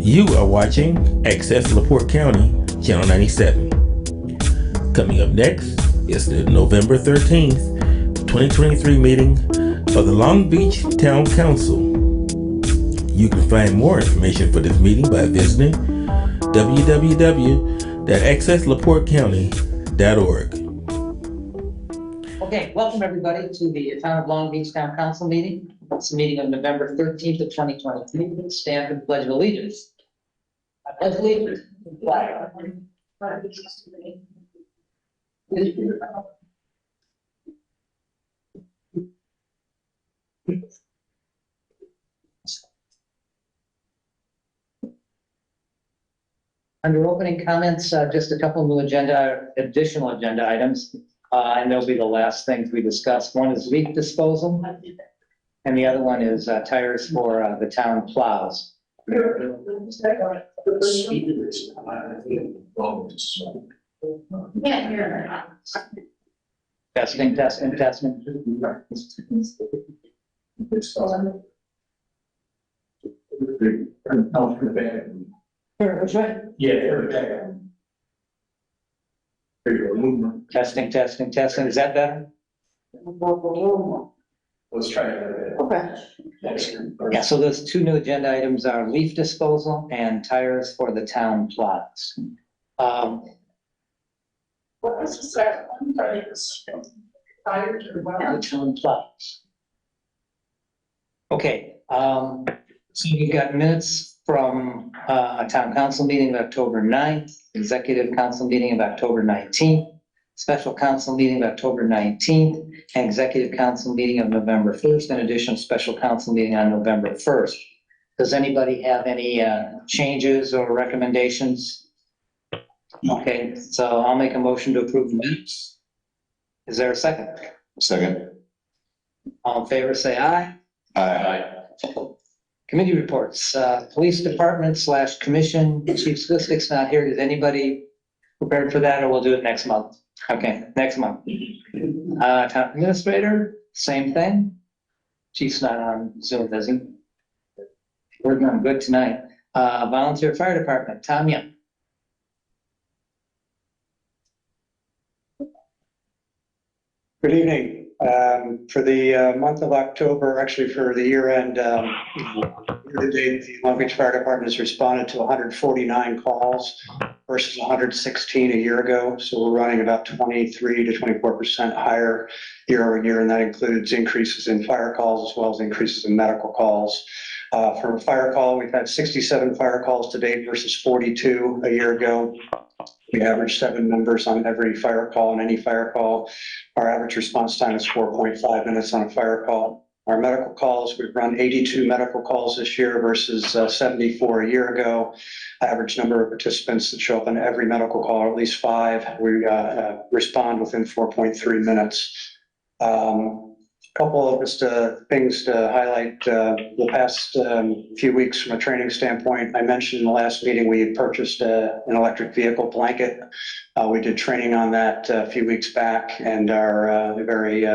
You are watching Access LaPorte County, Channel 97. Coming up next is the November 13th, 2023 meeting of the Long Beach Town Council. You can find more information for this meeting by visiting www.accesslaportecounty.org. Okay, welcome everybody to the Town of Long Beach Town Council meeting. It's the meeting of November 13th of 2023. Stand for the Pledge of Allegiance. I pledge allegiance to the flag. Under opening comments, just a couple new additional agenda items. And they'll be the last things we discuss. One is leaf disposal, and the other one is tires for the town plows. Testing. Testing. Is that better? Let's try it. Okay. Yeah, so those two new agenda items are leaf disposal and tires for the town plots. What was the second one? Tires or what? The town plots. Okay, so you've got minutes from a town council meeting of October 9th, executive council meeting of October 19th, special council meeting of October 19th, and executive council meeting of November 1st, and additional special council meeting on November 1st. Does anybody have any changes or recommendations? Okay, so I'll make a motion to approve the minutes. Is there a second? Second. All in favor, say aye. Aye. Committee reports, police department / commission, Chief Slistik's not here. Is anybody prepared for that, or we'll do it next month? Okay, next month. Town administrator, same thing. Chief's not on Zoom, does he? We're doing good tonight. Volunteer fire department, Tanya. Good evening. For the month of October, actually for the year end, year-to-date, the Long Beach Fire Department has responded to 149 calls versus 116 a year ago. So we're running about 23 to 24% higher year over year, and that includes increases in fire calls as well as increases in medical calls. For a fire call, we've had 67 fire calls to date versus 42 a year ago. We average 7 members on every fire call, and any fire call, our average response time is 4.5 minutes on a fire call. Our medical calls, we've run 82 medical calls this year versus 74 a year ago. Average number of participants that show up on every medical call, at least 5. We respond within 4.3 minutes. Couple of just things to highlight the past few weeks from a training standpoint. I mentioned in the last meeting we had purchased an electric vehicle blanket. We did training on that a few weeks back and are very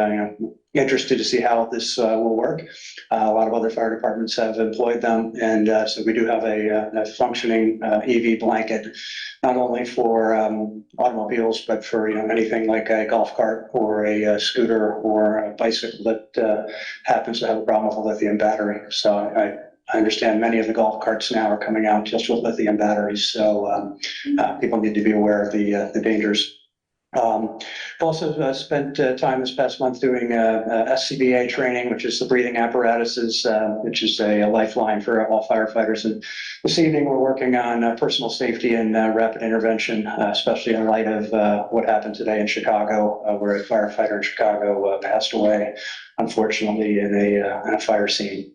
interested to see how this will work. A lot of other fire departments have employed them, and so we do have a functioning EV blanket, not only for automobiles, but for anything like a golf cart or a scooter or a bicycle that happens to have a problem with a lithium battery. So I understand many of the golf carts now are coming out just with lithium batteries, so people need to be aware of the dangers. Also spent time this past month doing SCBA training, which is the breathing apparatuses, which is a lifeline for all firefighters. And this evening we're working on personal safety and rapid intervention, especially in light of what happened today in Chicago, where a firefighter in Chicago passed away, unfortunately, in a fire scene.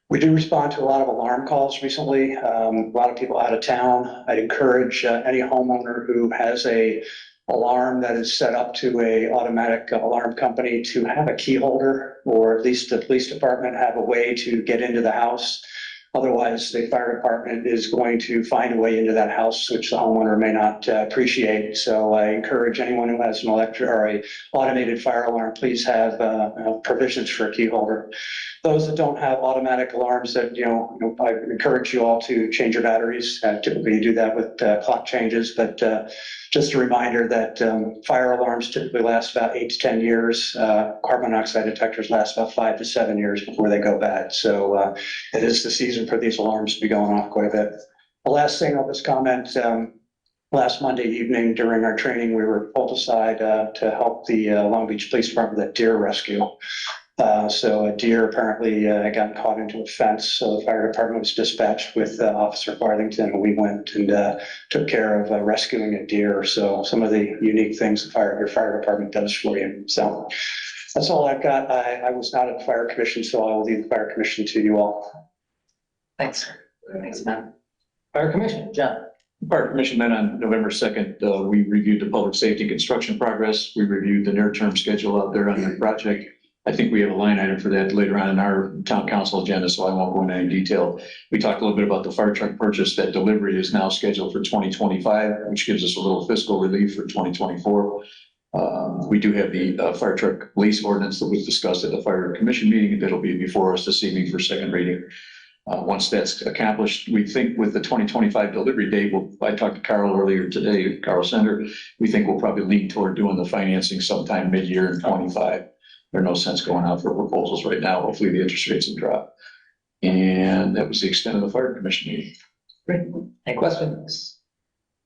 We do respond to a lot of alarm calls recently. A lot of people out of town. I'd encourage any homeowner who has a alarm that is set up to a automatic alarm company to have a key holder, or at least the police department have a way to get into the house. Otherwise, the fire department is going to find a way into that house, which the homeowner may not appreciate. So I encourage anyone who has an electric or a automated fire alarm, please have provisions for a key holder. Those that don't have automatic alarms, that I encourage you all to change your batteries. Typically, you do that with clock changes, but just a reminder that fire alarms typically last about 8 to 10 years. Carbon monoxide detectors last about 5 to 7 years before they go bad. So it is the season for these alarms to be going off quite a bit. The last thing I'll just comment. Last Monday evening during our training, we were pulled aside to help the Long Beach Police Department with a deer rescue. So a deer apparently got caught into a fence. So the fire department was dispatched with Officer Farthington. We went and took care of rescuing a deer. So some of the unique things your fire department does for you. So that's all I've got. I was not at the fire commission, so I will leave the fire commission to you all. Thanks. Thanks, Matt. Fire Commission, John. Fire Commission met on November 2nd. We reviewed the public safety construction progress. We reviewed the near-term schedule out there on the project. I think we have a line item for that later on in our town council agenda, so I won't go into any detail. We talked a little bit about the fire truck purchase. That delivery is now scheduled for 2025, which gives us a little fiscal relief for 2024. We do have the fire truck lease ordinance that was discussed at the fire commission meeting. That'll be before us this evening for second reading. Once that's accomplished, we think with the 2025 delivery date, I talked to Carl earlier today, Carl Sender, we think we'll probably lean toward doing the financing sometime mid-year in 25. There's no sense going out for proposals right now. Hopefully the interest rates will drop. And that was the extent of the fire commission meeting. Great. Any questions?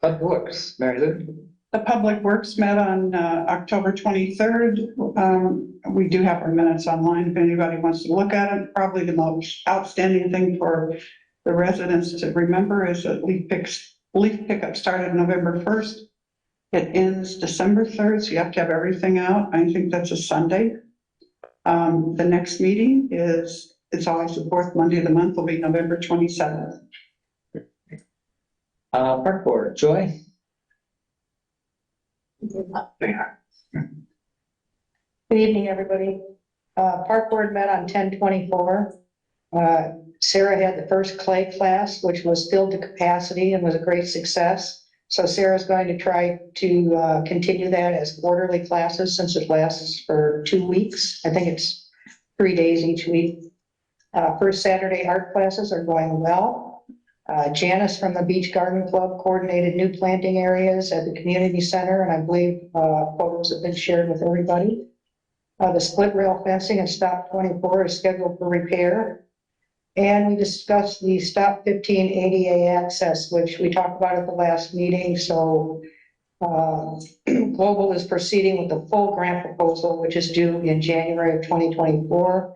Public Works, Mary Lou. The Public Works met on October 23rd. We do have our minutes online if anybody wants to look at it. Probably the most outstanding thing for the residents to remember is that leaf pickup started November 1st. It ends December 3rd, so you have to have everything out. I think that's a Sunday. The next meeting it's always the fourth Monday of the month, will be November 27th. Park Board, Joy. Good evening, everybody. Park Board met on 10/24. Sarah had the first clay class, which was filled to capacity and was a great success. So Sarah's going to try to continue that as quarterly classes since it lasts for 2 weeks. I think it's 3 days each week. First Saturday art classes are going well. Janice from the Beach Garden Club coordinated new planting areas at the community center, and I believe photos have been shared with everybody. The split rail fencing at Stop 24 is scheduled for repair. And we discussed the Stop 15 ADA access, which we talked about at the last meeting. So Global is proceeding with the full grant proposal, which is due in January of 2024.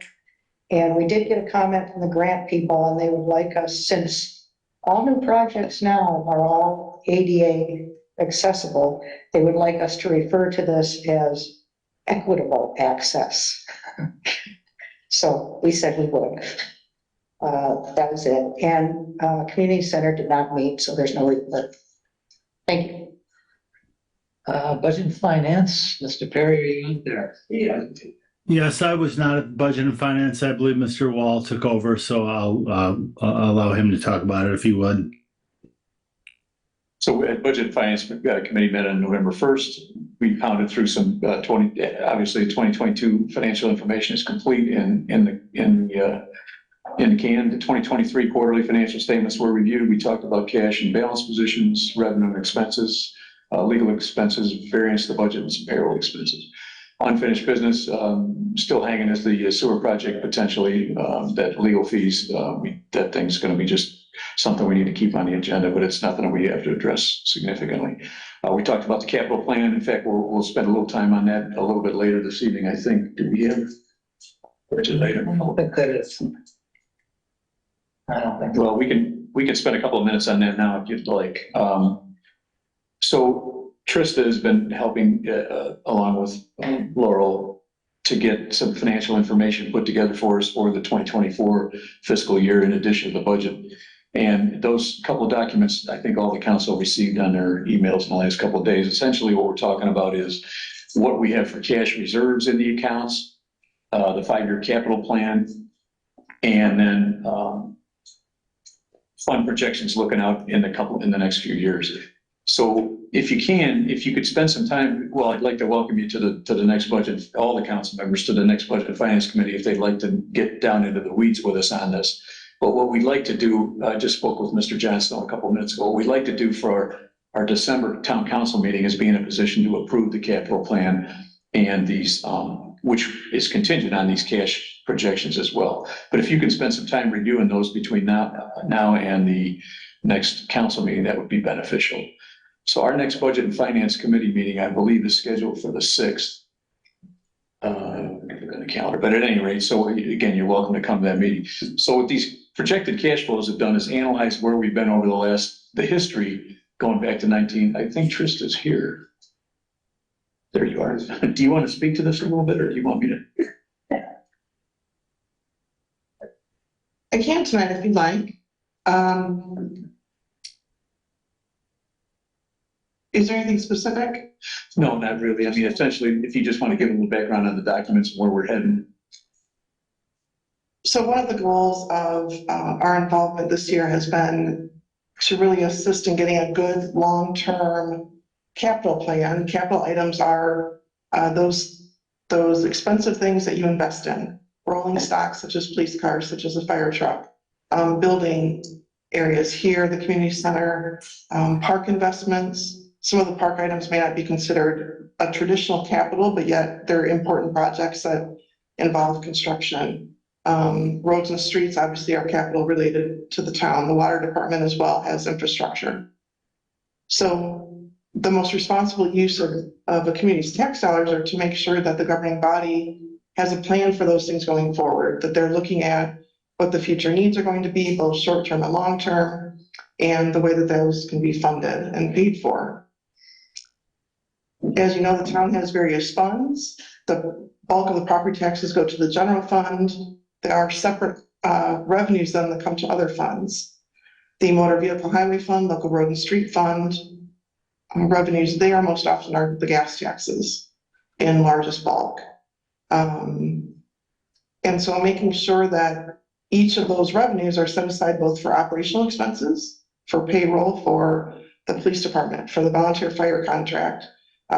And we did get a comment from the grant people, and they would like us, since all new projects now are all ADA accessible, they would like us to refer to this as equitable access. So we said we would. That was it. And community center did not meet, so there's no report. Thank you. Budget and Finance, Mr. Perry, are you there? Yeah. Yes, I was not at Budget and Finance. I believe Mr. Wall took over, so I'll allow him to talk about it if he would. So at Budget and Finance, we've got a committee met on November 1st. We pounded through some obviously 2022 financial information is complete in the can. The 2023 quarterly financial statements were reviewed. We talked about cash and balance positions, revenue and expenses, legal expenses, variance to the budget, and some payroll expenses. Unfinished business, still hanging as the sewer project potentially, that legal fees, that thing's going to be just something we need to keep on the agenda, but it's nothing that we have to address significantly. We talked about the capital plan. In fact, we'll spend a little time on that a little bit later this evening, I think. Do we have? Or is it later? I don't think that is. I don't think. Well, we can spend a couple of minutes on that now if you'd like. So Trista has been helping along with Laurel to get some financial information put together for us for the 2024 fiscal year in addition to the budget. And those couple of documents, I think all the council received on their emails in the last couple of days. Essentially what we're talking about is what we have for cash reserves in the accounts, the 5-year capital plan, and then fund projections looking out in the next few years. So if you could spend some time, well, I'd like to welcome you to the next budget, all the council members to the next budget and finance committee, if they'd like to get down into the weeds with us on this. But what we'd like to do, I just spoke with Mr. Johnstone a couple of minutes ago, what we'd like to do for our December town council meeting is be in a position to approve the capital plan and these, which is contingent on these cash projections as well. But if you can spend some time reviewing those between now and the next council meeting, that would be beneficial. So our next budget and finance committee meeting, I believe, is scheduled for the 6th. On the calendar, but at any rate, so again, you're welcome to come to that meeting. So what these projected cash flows have done is analyze where we've been over the history going back to I think Trista's here. There you are. Do you want to speak to this a little bit, or do you want me to? I can tonight if you'd like. Is there anything specific? No, not really. I mean, essentially, if you just want to give a little background on the documents and where we're heading. So one of the goals of our involvement this year has been to really assist in getting a good long-term capital plan. Capital items are those expensive things that you invest in, rolling stock such as police cars, such as a fire truck, building areas here, the community center, park investments. Some of the park items may not be considered a traditional capital, but yet they're important projects that involve construction. Roads and streets obviously are capital related to the town. The water department as well has infrastructure. So the most responsible use of a community's tax dollars are to make sure that the governing body has a plan for those things going forward, that they're looking at what the future needs are going to be, both short-term and long-term, and the way that those can be funded and paid for. As you know, the town has various funds. The bulk of the property taxes go to the general fund. There are separate revenues then that come to other funds. The motor vehicle highway fund, local road and street fund, revenues there most often are the gas taxes in largest bulk. And so making sure that each of those revenues are set aside both for operational expenses, for payroll, for the police department, for the volunteer fire contract,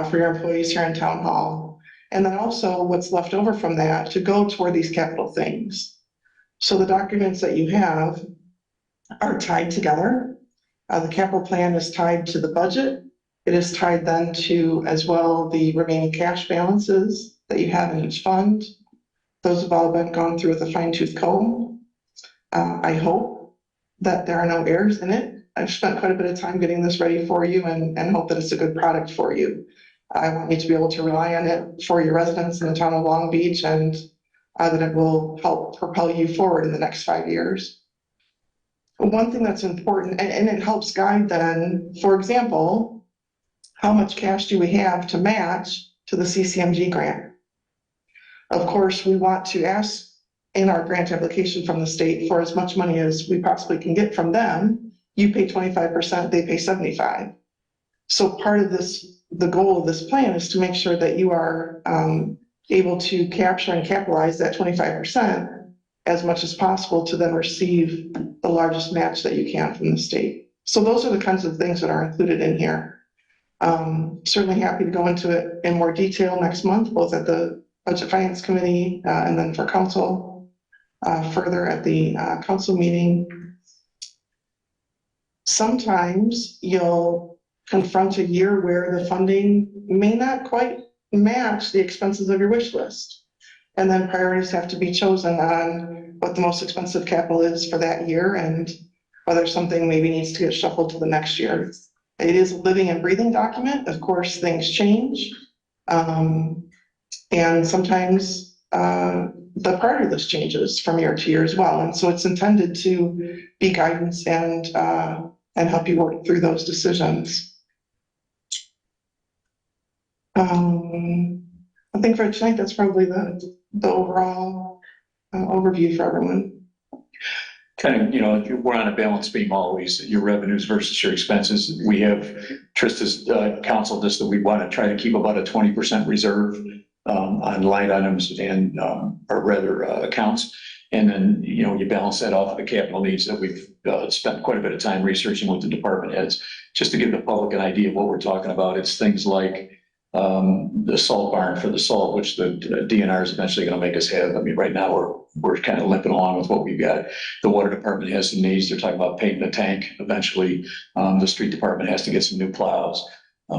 for your employees here in town hall, and then also what's left over from that to go toward these capital things. So the documents that you have are tied together. The capital plan is tied to the budget. It is tied then to as well the remaining cash balances that you have in each fund. Those have all been gone through with a fine-tooth comb. I hope that there are no errors in it. I've spent quite a bit of time getting this ready for you and hope that it's a good product for you. I want you to be able to rely on it for your residents in the town of Long Beach, and that it will help propel you forward in the next 5 years. One thing that's important, and it helps guide then, for example, how much cash do we have to match to the CCMG grant? Of course, we want to ask in our grant application from the state for as much money as we possibly can get from them. You pay 25%, they pay 75%. So part of this, the goal of this plan is to make sure that you are able to capture and capitalize that 25% as much as possible to then receive the largest match that you can from the state. So those are the kinds of things that are included in here. Certainly happy to go into it in more detail next month, both at the Budget Finance Committee and then for council, further at the council meeting. Sometimes you'll confront a year where the funding may not quite match the expenses of your wish list. And then priorities have to be chosen on what the most expensive capital is for that year and whether something maybe needs to get shuffled to the next year. It is a living and breathing document. Of course, things change. And sometimes the priority list changes from year to year as well. And so it's intended to be guidance and help you work through those decisions. I think for tonight, that's probably the overall overview for everyone. Kind of, you know, we're on a balance beam always, your revenues versus your expenses. We have Trista's counseled us that we want to try to keep about a 20% reserve on line items and, or rather, accounts. And then, you balance that off of the capital needs that we've spent quite a bit of time researching with the department heads, just to give the public an idea of what we're talking about. It's things like the salt barn for the salt, which the DNR is eventually going to make us have. I mean, right now we're kind of limping along with what we've got. The water department has some needs. They're talking about painting the tank eventually. The street department has to get some new plows.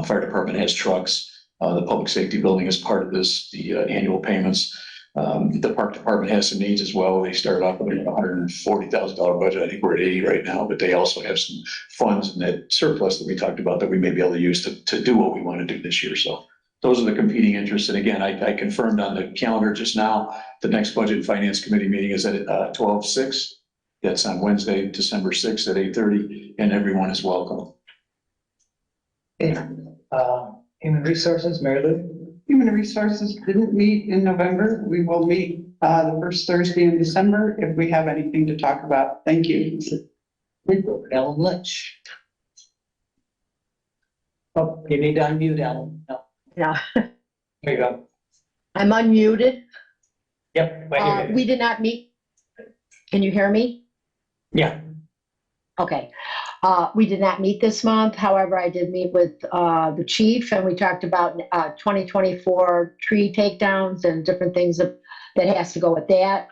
Fire department has trucks. The public safety building is part of this, the annual payments. The park department has some needs as well. They started off with a $140,000 budget. I think we're at 80 right now, but they also have some funds in that surplus that we talked about that we may be able to use to do what we want to do this year. So those are the competing interests. And again, I confirmed on the calendar just now, the next budget and finance committee meeting is at 12/6. That's on Wednesday, December 6th at 8:30, and everyone is welcome. Human Resources, Mary Lou? Human Resources didn't meet in November. We will meet the first Thursday in December if we have anything to talk about. Thank you. Ellen Lynch. Oh, you need to unmute Ellen. No, Yeah, there you go. I'm unmuted. Yep. right here. We did not meet. Can you hear me? Yeah. Okay. We did not meet this month. However, I did meet with the chief and we talked about 2024 tree takedowns and different things that has to go with that.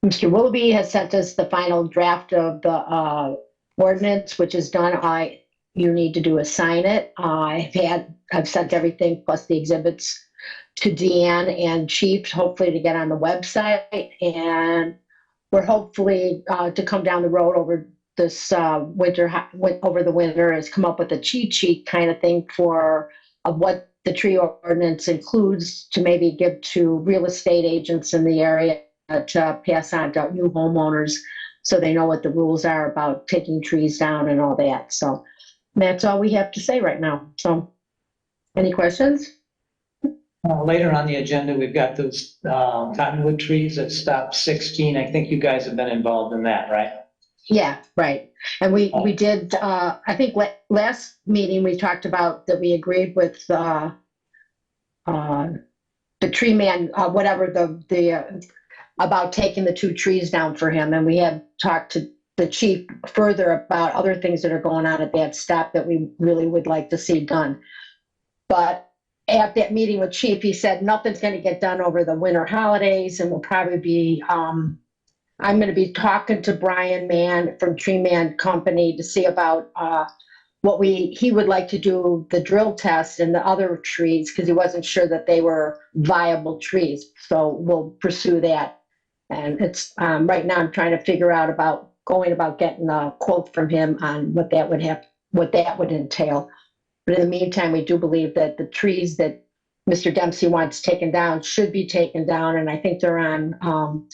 Mr. Willoughby has sent us the final draft of the ordinance, which is done. You need to do is sign it. I've sent everything plus the exhibits to Deanne and Chief, hopefully to get on the website. And we're hopefully to come down the road over this over the winter has come up with a cheat sheet kind of thing of what the tree ordinance includes to maybe give to real estate agents in the area to pass on to new homeowners so they know what the rules are about taking trees down and all that. So that's all we have to say right now. So any questions? Later on the agenda, we've got those cottonwood trees at stop 16. I think you guys have been involved in that, right? Yeah, right. And we did, I think last meeting, we talked about that we agreed with the tree man, whatever about taking the 2 trees down for him. And we had talked to the chief further about other things that are going on at that stop that we really would like to see done. But at that meeting with Chief, he said nothing's going to get done over the winter holidays, and we'll probably be, I'm going to be talking to Brian Mann from Tree Man Company to see about what he would like to do the drill test and the other trees, because he wasn't sure that they were viable trees. So we'll pursue that. And it's right now I'm trying to figure out about getting a quote from him on what that would entail. But in the meantime, we do believe that the trees that Mr. Dempsey wants taken down should be taken down. And I think they're on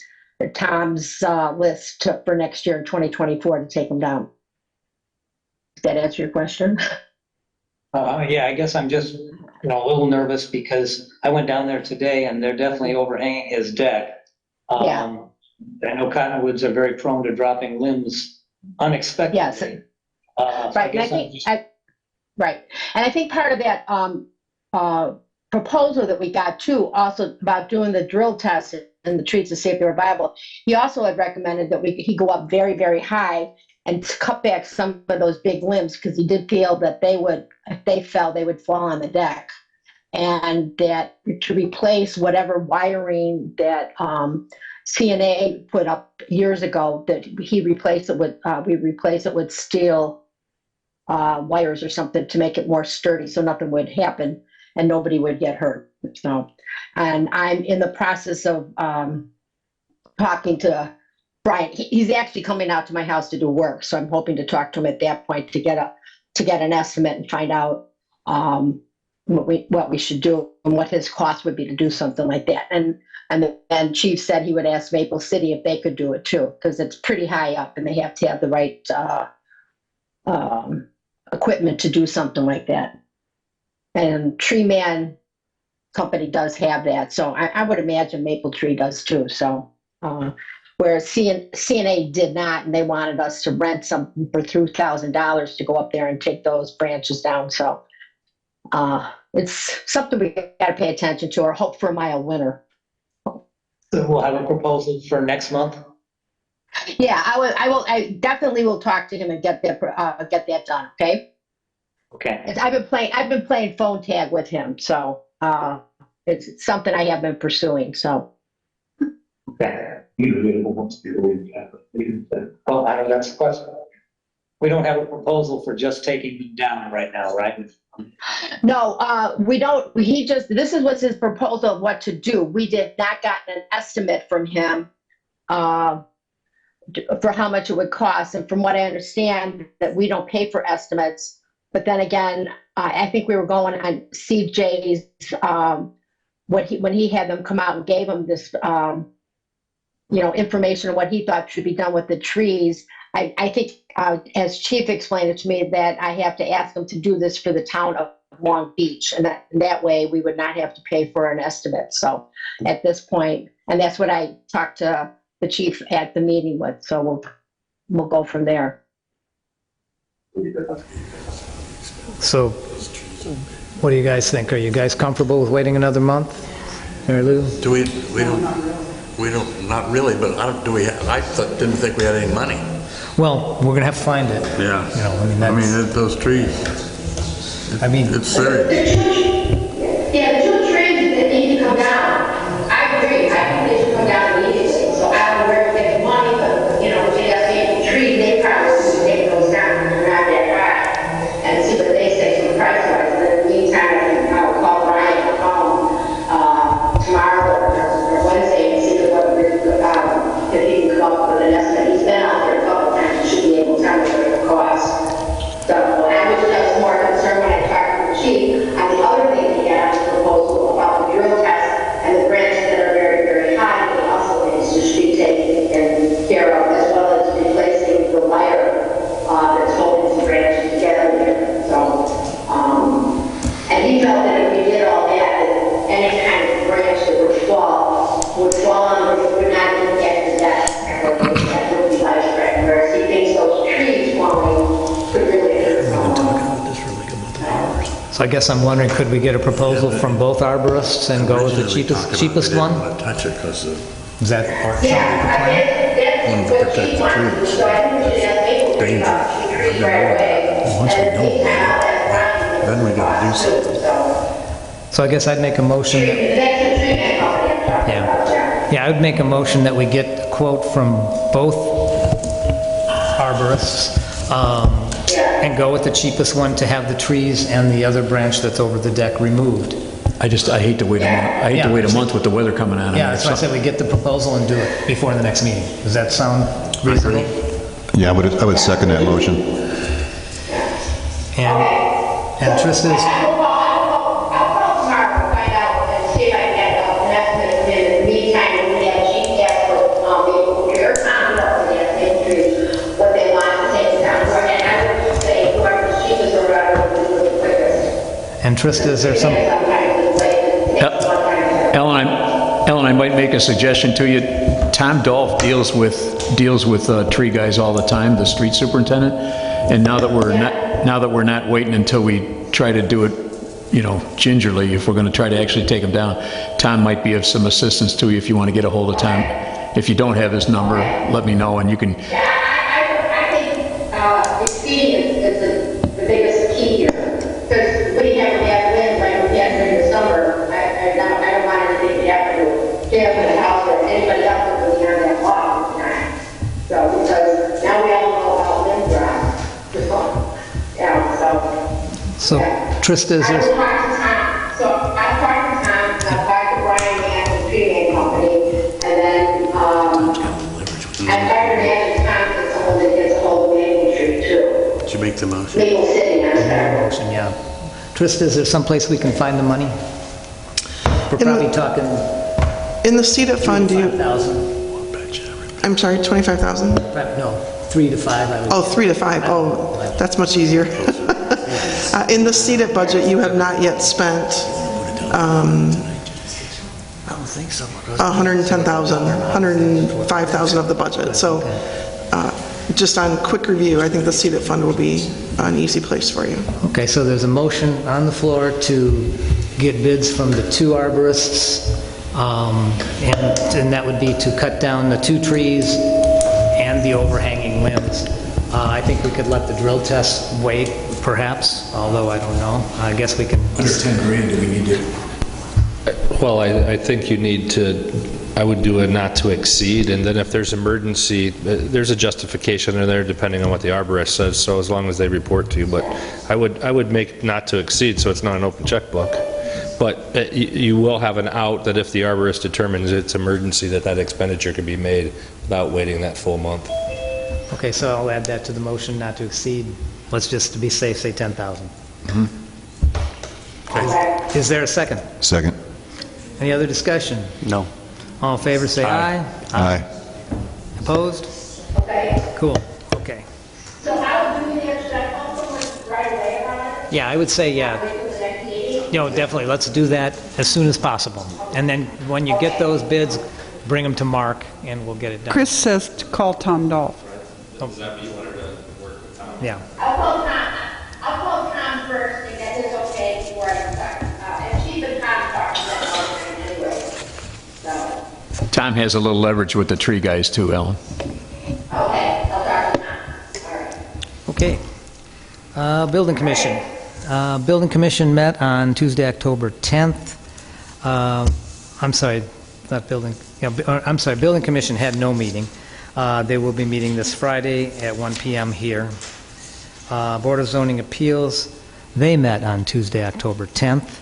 Tom's list for next year in 2024 to take them down. Does that answer your question? Yeah, I guess I'm just, a little nervous because I went down there today and they're definitely overhanging his deck. Yeah. I know cottonwoods are very prone to dropping limbs unexpectedly. Yes. Right. Right. And I think part of that proposal that we got too, also about doing the drill test and the trees to see if they were viable, he also had recommended that he go up very, very high and cut back some of those big limbs because he did feel that if they fell, they would fall on the deck. And that to replace whatever wiring that CNA put up years ago, that we replace it with steel wires or something to make it more sturdy so nothing would happen and nobody would get hurt. So, and I'm in the process of talking to Brian. He's actually coming out to my house to do work. So I'm hoping to talk to him at that point to get an estimate and find out what we should do and what his cost would be to do something like that. And then Chief said he would ask Maple City if they could do it too, because it's pretty high up and they have to have the right equipment to do something like that. And Tree Man Company does have that. So I would imagine Maple Tree does too. So whereas CNA did not, and they wanted us to rent something for $3,000 to go up there and take those branches down. So it's something we gotta pay attention to or hope for a mild winter. So we'll have a proposal for next month. Yeah, I definitely will talk to him and get that done, okay? Okay. I've been playing phone tag with him, so, it's something I have been pursuing, so. Okay. Well, I don't know, that's the question. We don't have a proposal for just taking them down right now, right? No, we don't, this is what's his proposal of what to do. We did not gotten an estimate from him, for how much it would cost. And from what I understand, that we don't pay for estimates. But then again, I think we were going on CJ's, when he had them come out and gave them this, information on what he thought should be done with the trees. I think, as Chief explained it to me, that I have to ask him to do this for the town of Long Beach. And that way we would not have to pay for an estimate. So at this point, and that's what I talked to the chief at the meeting with. So we'll go from there. So what do you guys think? Are you guys comfortable with waiting another month? Mary Lou? Do we don't, not really, but didn't think we had any money. Well, we're gonna have to find it. Yeah. You know, I mean, Those trees, it's serious. Yeah, the two trees that need to come down, I agree, I think they should come down immediately, so I don't know where to get the money, but, if you got the trees, they probably should take those down, and not that high, and see what they say from price wise, and in the meantime, I can call Brian or tomorrow or Wednesday and see if he can come up with an estimate. He's been out there a couple times, he should be able to tell me what it costs. So I was more concerned when I talked to the chief on the other thing he had on the proposal about the drill test and the branches that are very, very high, and also needs to be taken care of, as well as replacing the wire that's holding the branches together there. So, and he felt that if we did all that any kind of branch that would fall on the roof would not impact the deck. That would be life threatening, whereas he thinks those trees falling could really hurt. so I guess I'm wondering, could we get a proposal from both arborists and go with the cheapest one? Touch it because Is that? That's what he wants, so I think we should have people trees right away. once we know then we gotta do something. So I guess I'd make a motion that, That's the treatment company I'm talking about, yeah. yeah, I would make a motion that we get a quote from both arborists, and go with the cheapest one to have the trees and the other branch that's over the deck removed. I hate to wait a month. I hate to wait a month with the weather coming on. Yeah, that's why I said we get the proposal and do it before the next meeting. Does that sound reasonable? Yeah, I would second that motion. And Trista's, I'll call tomorrow and find out and see if I can get an estimate. In the meantime, we have chief ask for your comment on the estimate, what they want to take down. And I would just say, whoever the cheapest or whatever will do it the quickest. and Trista, is there some, Ellen, I might make a suggestion to you. Tom Dolph deals with tree guys all the time, the street superintendent. And now that we're not waiting until we try to do it, gingerly, if we're going to try to actually take them down, Tom might be of some assistance to you if you want to get a hold of Tom. If you don't have his number, let me know and you can. I think speeding is the biggest key here, because we never have wind like we had during the summer. I don't want anything to happen to Jeff in the house or anybody else that was on that block at the time. So, because now we all know about wind drop. so Trista, is I there, will talk to Tom, so I'll talk to Tom, I'll talk to Brian and the tree man company, and then, I'd better imagine Tom is someone that gets a hold of Maple Tree too. Did you make the motion? Maple City, I'm sorry. motion, yeah. Trista, is there someplace we can find the money? We're probably talking In the CEDA fund, do you, 5,000. I'm sorry, 25,000? No, 3 to 5, I would. Oh, 3 to 5, oh, that's much easier. In the CEDA budget, you have not yet spent, I don't think so. 110,000, 105,000 of the budget, so, just on quick review, I think the CEDAT fund will be an easy place for you. Okay, so there's a motion on the floor to get bids from the 2 arborists, and that would be to cut down the 2 trees and the overhanging limbs. I think we could let the drill test wait, perhaps, although I don't know. I guess we can... Under 10 grand, do we need to? Well, I think you need to, I would do a not to exceed, and then if there's emergency, there's a justification in there depending on what the arborist says, so as long as they report to you. But I would make not to exceed so it's not an open checkbook. But you will have an out that if the arborist determines it's emergency, that expenditure can be made without waiting that full month. Okay, so I'll add that to the motion, not to exceed. Let's just, to be safe, say 10,000. Okay. Is there a second? Second. Any other discussion? No. All in favor, say aye. Aye. Opposed? Okay, Cool, okay. so how do we get that home right away around it? Yeah, I would say, yeah. Wait till the next meeting? Definitely, let's do that as soon as possible. And then when you get those bids, bring them to Mark, and we'll get it done. Chris says to call Tom Dolph. Does that mean you want her to work with Tom? Yeah. I'll call Tom first and get his okay before I start. And she's been Tom talking about it anyway, so, Tom has a little leverage with the tree guys too, Ellen. okay, I'll talk to Tom, all right. Okay. Building Commission. Building Commission met on Tuesday, October 10th. I'm sorry, not Building, I'm sorry, Building Commission had no meeting. They will be meeting this Friday at 1 p.m. here. Board of Zoning Appeals, they met on Tuesday, October 10th.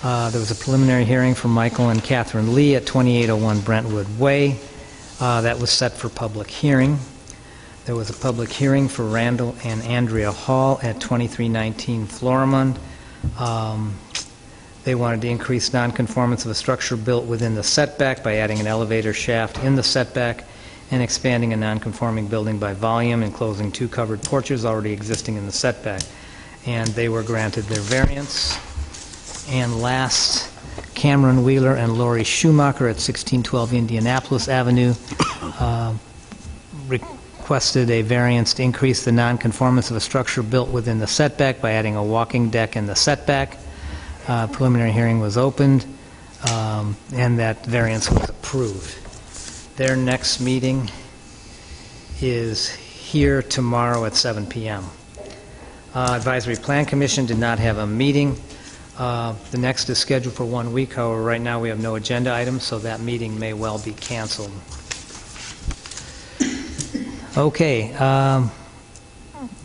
There was a preliminary hearing from Michael and Catherine Lee at 2801 Brentwood Way. That was set for public hearing. There was a public hearing for Randall and Andrea Hall at 2319 Florimond. They wanted to increase nonconformance of a structure built within the setback by adding an elevator shaft in the setback and expanding a nonconforming building by volume, enclosing 2 covered porches already existing in the setback. And they were granted their variance. And last, Cameron Wheeler and Lori Schumacher at 1612 Indianapolis Avenue requested a variance to increase the nonconformance of a structure built within the setback by adding a walking deck in the setback. Preliminary hearing was opened, and that variance was approved. Their next meeting is here tomorrow at 7 p.m. Advisory Plan Commission did not have a meeting. The next is scheduled for 1 week. However, right now we have no agenda items, so that meeting may well be canceled. Okay,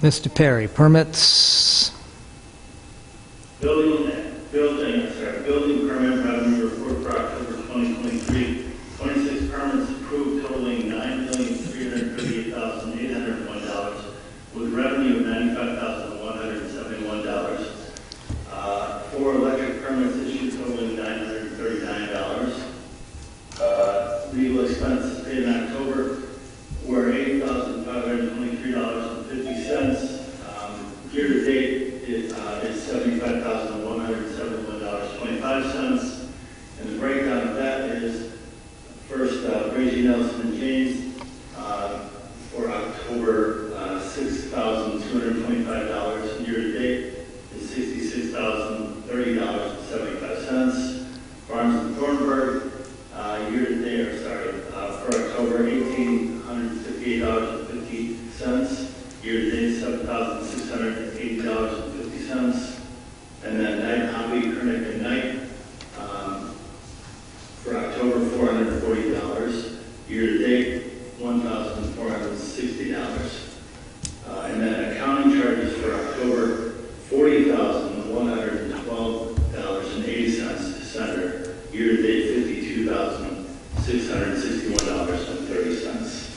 Mr. Perry, permits. Building permit revenue report for October 2023. 26 permits approved totaling $9,338,801 with revenue of $95,171. 4 electric permits issued totaling $939. Legal expenses paid in October were $80,523.50. Year to date is $75,171.25. And the breakdown of that is first, Brazy Nelson and James for October, $6,225. Year to date is $66,030.75. Barnes and Thornburg, year to date, for October, $1,858.50. Year to date, $7,680.50. And then Knight Hobby, Kernick and Knight, for October, $440. Year to date, $1,460. And then accounting charges for October, $40,112.80 to Center. Year to date, $52,661.30.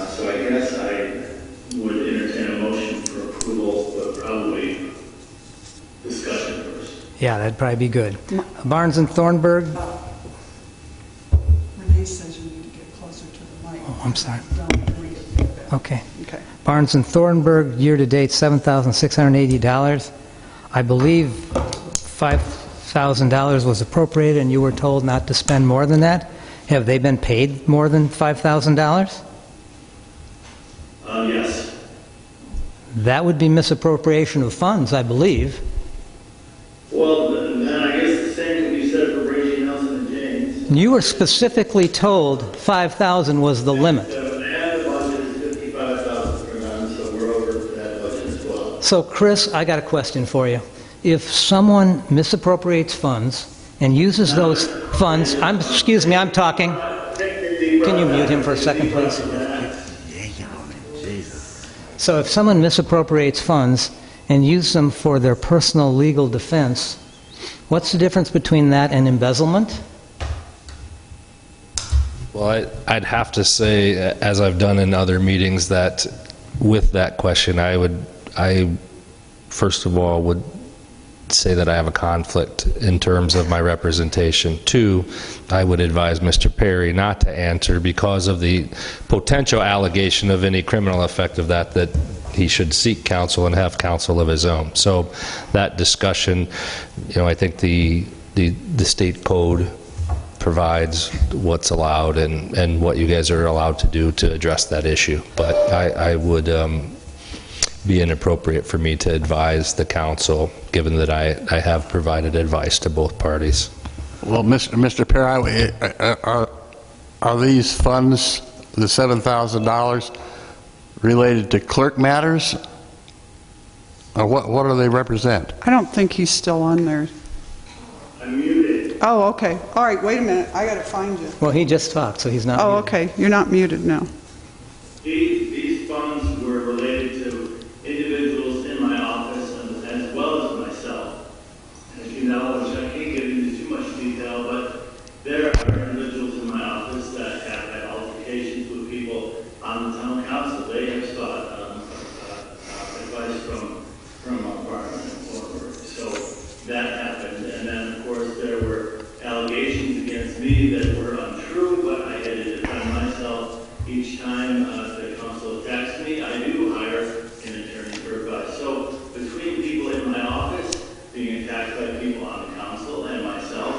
So I guess I would entertain a motion for approval, but probably discussion first. Yeah, that'd probably be good. Barnes and Thornburg. Renee says you need to get closer to the mic. Oh, I'm sorry. Don't read it. Okay. Okay. Barnes and Thornburg, year-to-date, $7,680. I believe $5,000 was appropriated, and you were told not to spend more than that. Have they been paid more than $5,000? Yes. That would be misappropriation of funds, I believe. Well, then I guess the same can be said for Brady, Nelson, and James. You were specifically told 5,000 was the limit. And the budget is 55,000 for them, so we're over that budget as well. So Chris, I got a question for you. If someone misappropriates funds and uses those funds, excuse me, I'm talking. Can you mute him for a second, please? So if someone misappropriates funds and uses them for their personal legal defense, what's the difference between that and embezzlement? Well, I'd have to say, as I've done in other meetings, that with that question, I first of all would say that I have a conflict in terms of my representation. Two, I would advise Mr. Perry not to answer because of the potential allegation of any criminal effect of that he should seek counsel and have counsel of his own. So that discussion, I think the state code provides what's allowed and what you guys are allowed to do to address that issue. But I would be inappropriate for me to advise the council, given that I have provided advice to both parties. Well, Mr. Perry, are these funds, the $7,000, related to clerk matters? Or what do they represent? I don't think he's still on there. I'm muted. Oh, okay. All right, wait a minute. I got to find you. Well, he just talked, so he's not Oh, muted. okay. You're not muted now. These funds were related to individuals in my office as well as myself. As you know, which I can't get into too much detail, but there are individuals in my office that have had altercations with people on the town council. They have sought advice from our department and forward. So that happened. And then, of course, there were allegations against me that were untrue, but I had to defend myself each time the council attacks me. I do hire an attorney for advice. So between people in my office being attacked by people on the council and myself,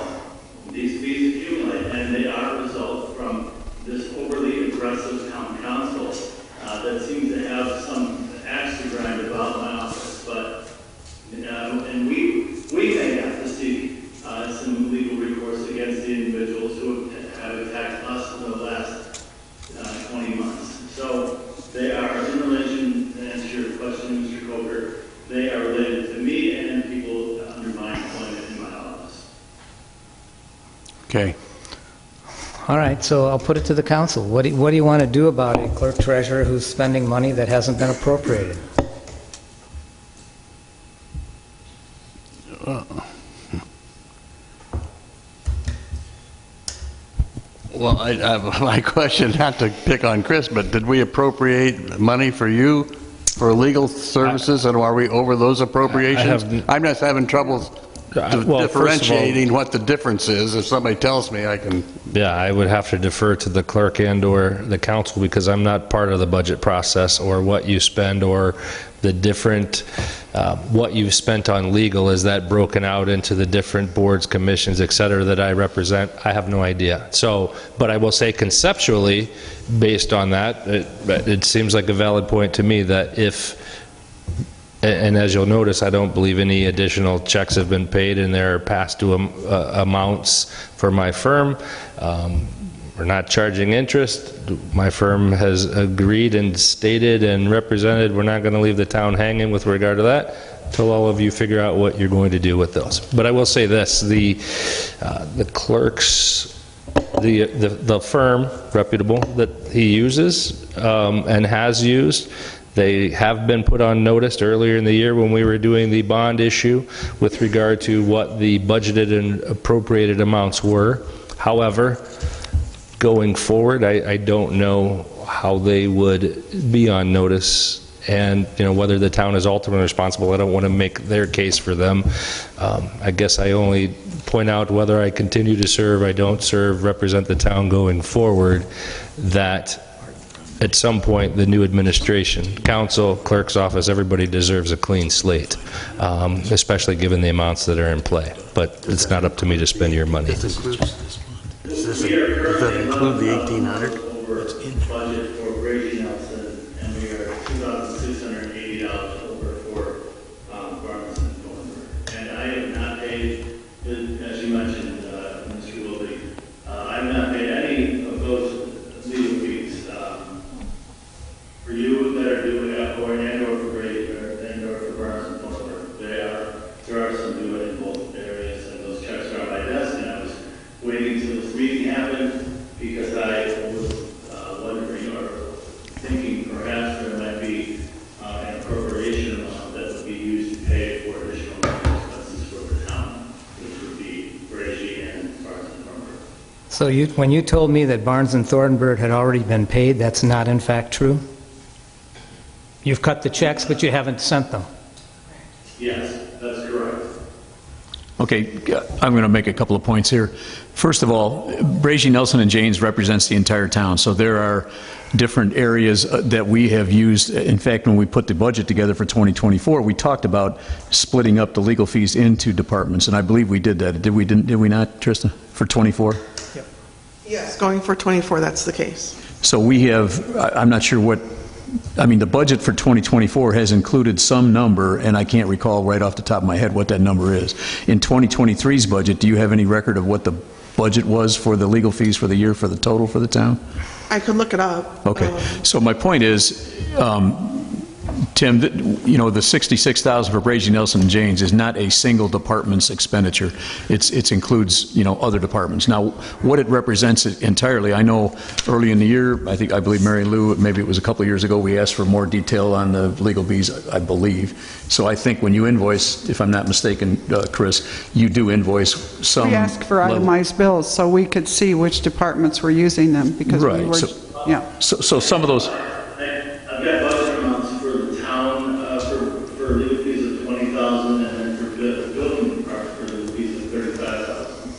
these fees accumulate, and they are a result from this overly aggressive town council that seems to have some axe to grind about my office. But and we may have to seek some legal recourse against the individuals who have attacked us in the last 20 months. So they are in relation, to answer your question, Mr. Coker, they are related to me and people under my employment in my office. Okay. All right, so I'll put it to the council. What do you want to do about a clerk treasurer who's spending money that hasn't been appropriated? Well, my question, not to pick on Chris, but did we appropriate money for you for legal services, and are we over those appropriations? I'm just having trouble differentiating what the difference is. If somebody tells me, I can... Yeah, I would have to defer to the clerk and/or the council because I'm not part of the budget process or what you spend or the different, what you've spent on legal. Is that broken out into the different boards, commissions, et cetera, that I represent? I have no idea. So, but I will say conceptually, based on that, it seems like a valid point to me that if, and as you'll notice, I don't believe any additional checks have been paid and there are past due amounts for my firm. We're not charging interest. My firm has agreed and stated and represented we're not going to leave the town hanging with regard to that until all of you figure out what you're going to do with those. But I will say this, the clerks, the firm, reputable, that he uses and has used, they have been put on notice earlier in the year when we were doing the bond issue with regard to what the budgeted and appropriated amounts were. However, going forward, I don't know how they would be on notice and, whether the town is ultimately responsible. I don't want to make their case for them. I guess I only point out whether I continue to serve, I don't serve, represent the town going forward, that at some point the new administration, council, clerk's office, everybody deserves a clean slate, especially given the amounts that are in play. But it's not up to me to spend your money. Does that include the 1,800? Over budget for Brady Nelson and we are $2,680 over for Barnes and Thornburg. And I have not paid, as you mentioned, Mr. Wilby, I have not paid any of those legal fees for you that are due or for Brady and or for Barnes and Thornburg. There are some due in both areas, and those checks are on my desk, and I was waiting till this meeting happened because I was wondering or thinking perhaps there might be an appropriation amount that would be used to pay for additional expenses for the town, which would be Brady and Barnes and Thornburg. So when you told me that Barnes and Thornburg had already been paid, that's not in fact true? You've cut the checks, but you haven't sent them. Yes, that's correct. Okay, I'm going to make a couple of points here. First of all, Brady, Nelson, and Janes represents the entire town, so there are different areas that we have used. In fact, when we put the budget together for 2024, we talked about splitting up the legal fees into departments, and I believe we did that. Did we not, Trista, for 24? Yes, going for 24, that's the case. So we have, I'm not sure what, I mean, the budget for 2024 has included some number, and I can't recall right off the top of my head what that number is. In 2023's budget, do you have any record of what the budget was for the legal fees for the year for the total for the town? I could look it up. Okay, so my point is, Tim, you know, the $66,000 for Brady, Nelson, and Janes is not a single department's expenditure. It includes, you know, other departments. Now, what it represents entirely, I know early in the year, I believe Mary Lou, maybe it was a couple of years ago, we asked for more detail on the legal fees, I believe. So I think when you invoice, if I'm not mistaken, Chris, you do invoice some We asked for level. itemized bills so we could see which departments were using them because we Right, were, so- yeah. So some of those, I've got budget amounts for the town, for legal fees of $20,000, and then for the building department for legal fees of $35,000.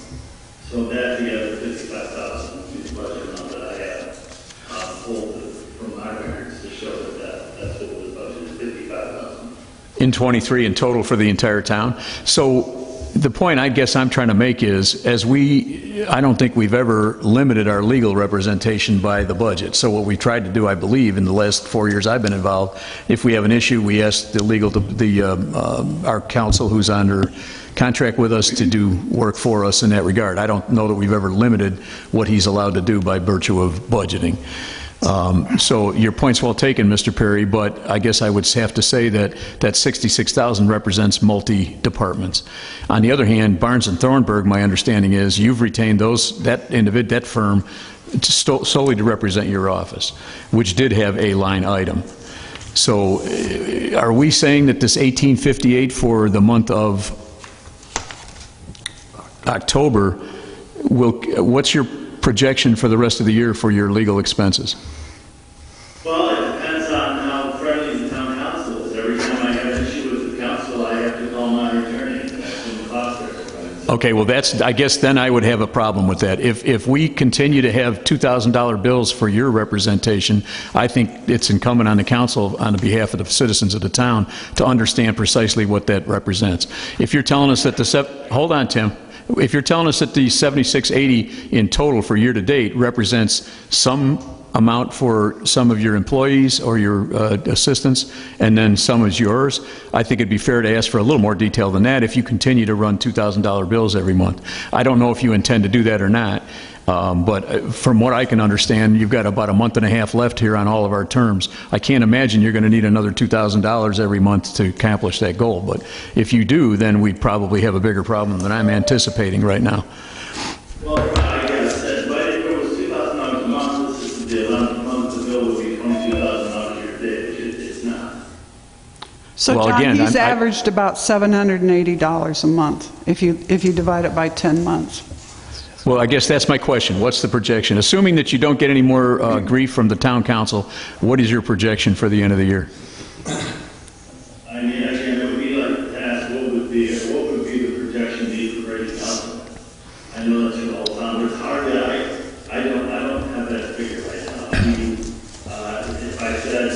So that together, $55,000 is the budget amount that I have, pulled from my records to show that's what was budgeted, $55,000. in 23 in total for the entire town. So the point I guess I'm trying to make is, I don't think we've ever limited our legal representation by the budget. So what we tried to do, I believe, in the last 4 years I've been involved, if we have an issue, we ask our counsel who's under contract with us to do work for us in that regard. I don't know that we've ever limited what he's allowed to do by virtue of budgeting. So your point's well taken, Mr. Perry, but I guess I would have to say that 66,000 represents multi-departments. On the other hand, Barnes and Thornburg, my understanding is you've retained that firm solely to represent your office, which did have a line item. So are we saying that this $1,858 for the month of October, what's your projection for the rest of the year for your legal expenses? Well, it depends on how friendly the town council is. Every time I have an issue with the council, I have to call my attorney, and that's when the cost there. Okay, well, I guess then I would have a problem with that. If we continue to have $2,000 bills for your representation, I think it's incumbent on the council, on behalf of the citizens of the town, to understand precisely what that represents. If you're telling us that hold on, Tim. If you're telling us that the $76.80 in total for year-to-date represents some amount for some of your employees or your assistants, and then some is yours, I think it'd be fair to ask for a little more detail than that if you continue to run $2,000 bills every month. I don't know if you intend to do that or not, but from what I can understand, you've got about a month and a half left here on all of our terms. I can't imagine you're going to need another $2,000 every month to accomplish that goal, but if you do, then we'd probably have a bigger problem than I'm anticipating right now. Well, I guess that, but if it was $2,000 a month, this is the 11th month, the bill would be $22,000 a year, which it's not. So Well, John, again, he's I'm- averaged about $780 a month if you divide it by 10 months. Well, I guess that's my question. What's the projection? Assuming that you don't get any more grief from the town council, what is your projection for the end of the year? I mean, again, it would be like to ask what would be the projection need for Brady Council? I know that's your whole town, but it's hard to, I don't have that figure right now. I mean, if I said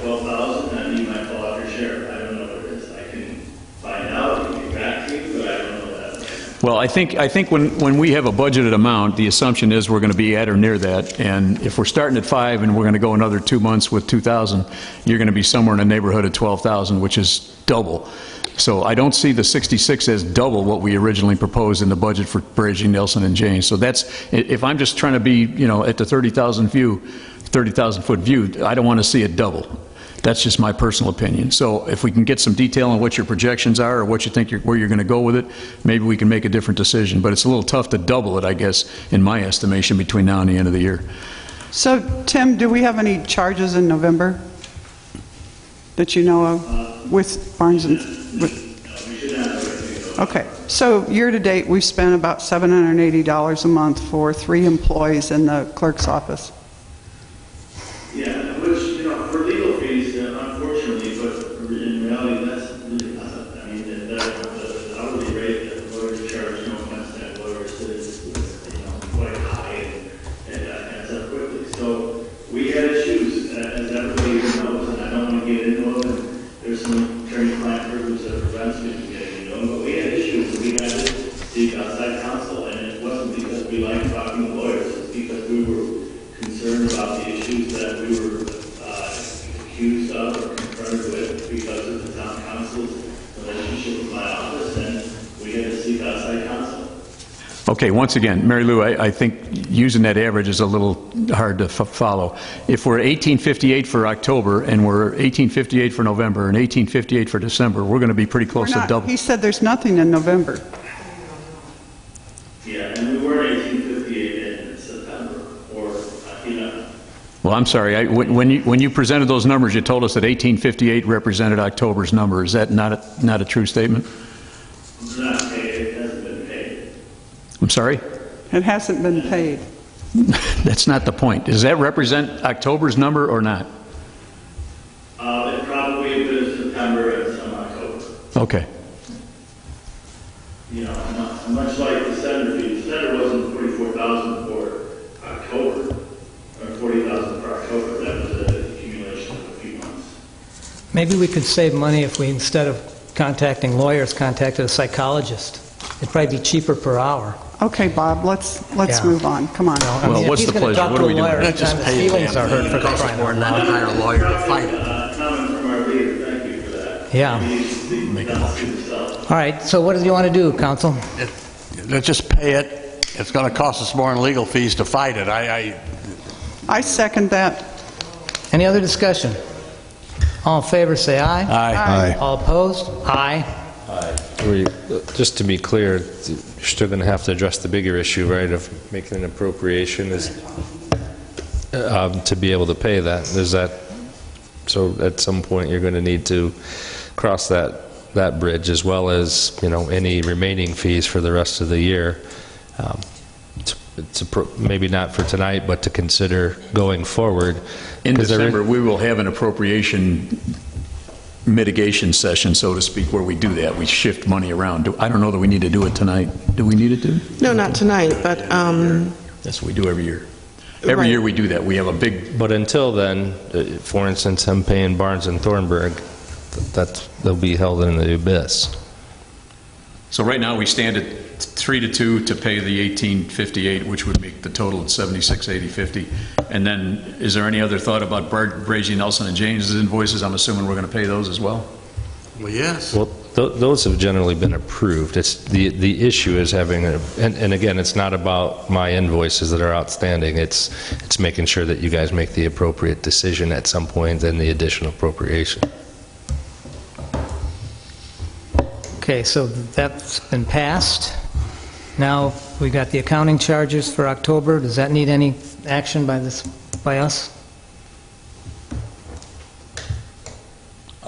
12,000, I mean, you might fall off your share. I don't know what it is. I can find out and get back to you, but I don't know that. Well, I think when we have a budgeted amount, the assumption is we're going to be at or near that. And if we're starting at 5 and we're going to go another 2 months with 2,000, you're going to be somewhere in the neighborhood of 12,000, which is double. So I don't see the 66 as double what we originally proposed in the budget for Brady, Nelson, and Janes. So that's, if I'm just trying to be, at the 30,000 foot view, I don't want to see it double. That's just my personal opinion. So if we can get some detail on what your projections are or what you think where you're going to go with it, maybe we can make a different decision. But it's a little tough to double it, I guess, in my estimation, between now and the end of the year. So, Tim, do we have any charges in November that you know of with Barnes and? Okay, so year-to-date, we've spent about $780 a month for 3 employees in the clerk's office. Yeah, which, for legal fees, unfortunately, but in reality, that's, I mean, the hourly rate that lawyers charge, no offense to lawyers, is quite high and adds up quickly. So we had issues, as everybody knows, and I don't want to get into them, and there's some attorney-client privilege that prevents me from getting into them, but we had issues, and we had to seek outside counsel, and it wasn't because we liked talking to lawyers, it's because we were concerned about the issues that we were accused of or confronted with because of the town council's relationship with my office, and we had to seek outside counsel. Okay, once again, Mary Lou, I think using that average is a little hard to follow. If we're 1858 for October and we're 1858 for November and 1858 for December, we're going to be pretty close to double. He said there's nothing in November. Yeah, and we were 1858 in September, or, Well, I'm sorry. When you presented those numbers, you told us that 1858 represented October's number. Is that not a true statement? it's not paid, it hasn't been paid. I'm sorry? It hasn't been paid. That's not the point. Does that represent October's number or not? It probably a bit of September and some October. Okay. Much like the Senator fee, the Senator wasn't 44,000 for October, or 40,000 for October. That was an accumulation of a few months. Maybe we could save money if we, instead of contacting lawyers, contacted a psychologist. It'd probably be cheaper per hour. Okay, Bob, let's Yeah. move on. Come on. Well, what's the pleasure? What are we doing? Let's just pay feelings are hurt for the crying out loud. Hire a lawyer to fight it. Comment from our leader, thank you for that. Yeah. Make a motion. All right, so what do you want to do, counsel? Let's just pay it. It's going to cost us more in legal fees to fight it. I second that. Any other discussion? All in favor, say aye. Aye. All opposed? Aye. Just to be clear, you're still going to have to address the bigger issue, right, of making an appropriation is to be able to pay that. Is that, so at some point you're going to need to cross that bridge, as well as, any remaining fees for the rest of the year. Maybe not for tonight, but to consider going forward. In December, we will have an appropriation mitigation session, so to speak, where we do that. We shift money around. I don't know that we need to do it tonight. Do we need it to? No, not tonight, but, That's what we do every year. Every year we do that. We have a big... But until then, for instance, I'm paying Barnes and Thornburg, they'll be held in the abyss. So right now, we stand at 3-2 to pay the 1858, which would make the total at 76,8050. And then, is there any other thought about Brady, Nelson, and James' invoices? I'm assuming we're going to pay those as well? Well, yes. Well, those have generally been approved. It's the issue is having and again, it's not about my invoices that are outstanding. It's making sure that you guys make the appropriate decision at some point in the additional appropriation. Okay, so that's been passed. Now, we got the accounting charges for October. Does that need any action by us?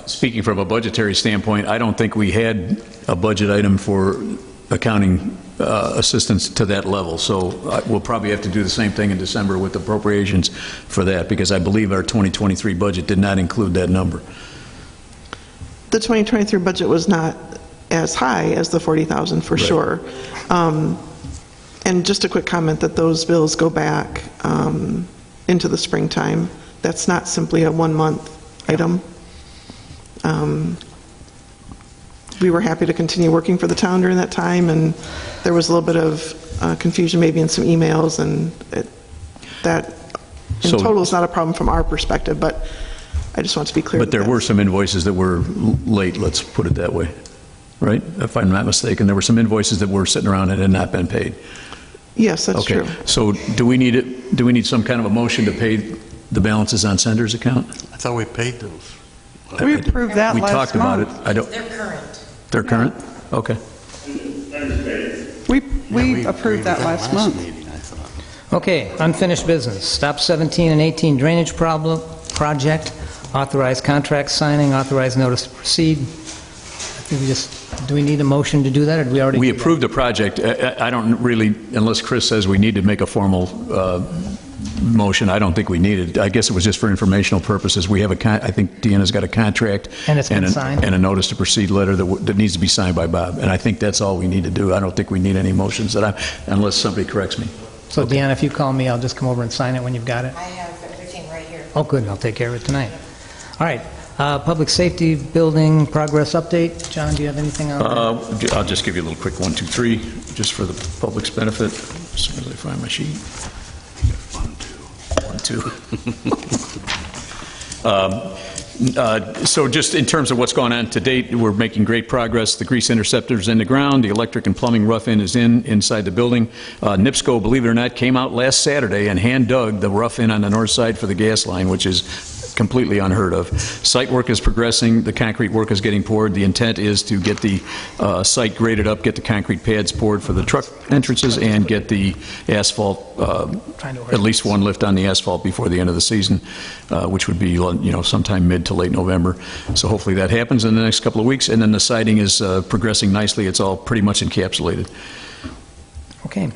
Speaking from a budgetary standpoint, I don't think we had a budget item for accounting assistance to that level. So we'll probably have to do the same thing in December with appropriations for that, because I believe our 2023 budget did not include that number. the 2023 budget was not as high as the 40,000 for sure. And just a quick comment that those bills go back into the springtime. That's not simply a 1-month item. we were happy to continue working for the town during that time, and there was a little bit of confusion maybe in some emails, and that in total is not a problem from our perspective, but I just want to be clear. But there were some invoices that were late, let's put it that way, right? If I'm not mistaken, there were some invoices that were sitting around and had not been paid. Yes, that's true. Okay, so do we need some kind of a motion to pay the balances on Sender's account? I thought we paid those. We approved that We last talked about it. month. I don't. They're current. They're current? Okay. We approved that last month. Okay, unfinished business. Stop 17 and 18 drainage project, authorized contract signing, authorized notice to proceed. I think do we need a motion to do that, or did we already? We approved the project. I don't really, unless Chris says we need to make a formal motion, I don't think we need it. I guess it was just for informational purposes. We have I think Deanna's got a contract. And it's been signed. And a notice to proceed letter that needs to be signed by Bob. And I think that's all we need to do. I don't think we need any motions unless somebody corrects me. So Deanna, if you call me, I'll just come over and sign it when you've got it. I have everything right here. Oh, good, I'll take care of it tonight. All right, public safety building progress update. John, do you have anything on that? I'll just give you a little quick 1, 2, 3, just for the public's benefit, as soon as I find my sheet. 1, 2. So just in terms of what's going on to date, we're making great progress. The grease interceptor's in the ground. The electric and plumbing rough in is inside the building. NIPSCO, believe it or not, came out last Saturday and hand dug the rough in on the north side for the gas line, which is completely unheard of. Site work is progressing. The concrete work is getting poured. The intent is to get the site graded up, get the concrete pads poured for the truck entrances, and get the asphalt, at least one lift on the asphalt before the end of the season, which would be sometime mid to late November. So hopefully that happens in the next couple of weeks. And then the siding is progressing nicely. It's all pretty much encapsulated. Okay.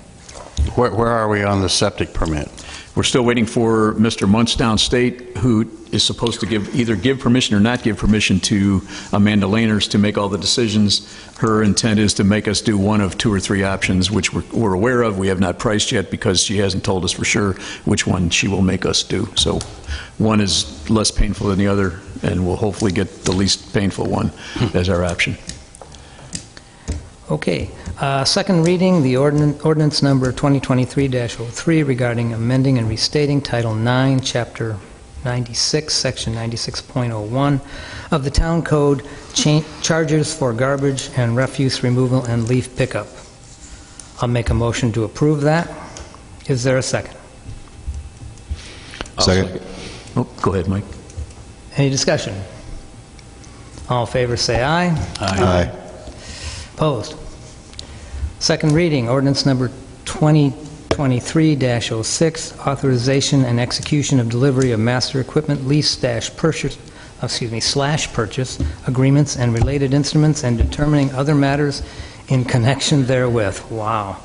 Where are we on the septic permit? We're still waiting for Mr. Muntz downstate, who is supposed to either give permission or not give permission to Amanda Laners to make all the decisions. Her intent is to make us do one of 2 or 3 options, which we're aware of. We have not priced yet because she hasn't told us for sure which one she will make us do. So one is less painful than the other, and we'll hopefully get the least painful one as our option. Okay, second reading, the ordinance number 2023-03 regarding amending and restating Title 9, Chapter 96, Section 96.01 of the Town Code, charges for garbage and refuse removal and leaf pickup. I'll make a motion to approve that. Is there a second? Second. Oh, go ahead, Mike. Any discussion? All in favor, say aye. Aye. Opposed? Second reading, ordinance number 2023-06, authorization and execution of delivery of master equipment lease/purchase agreements and related instruments and determining other matters in connection therewith. Wow.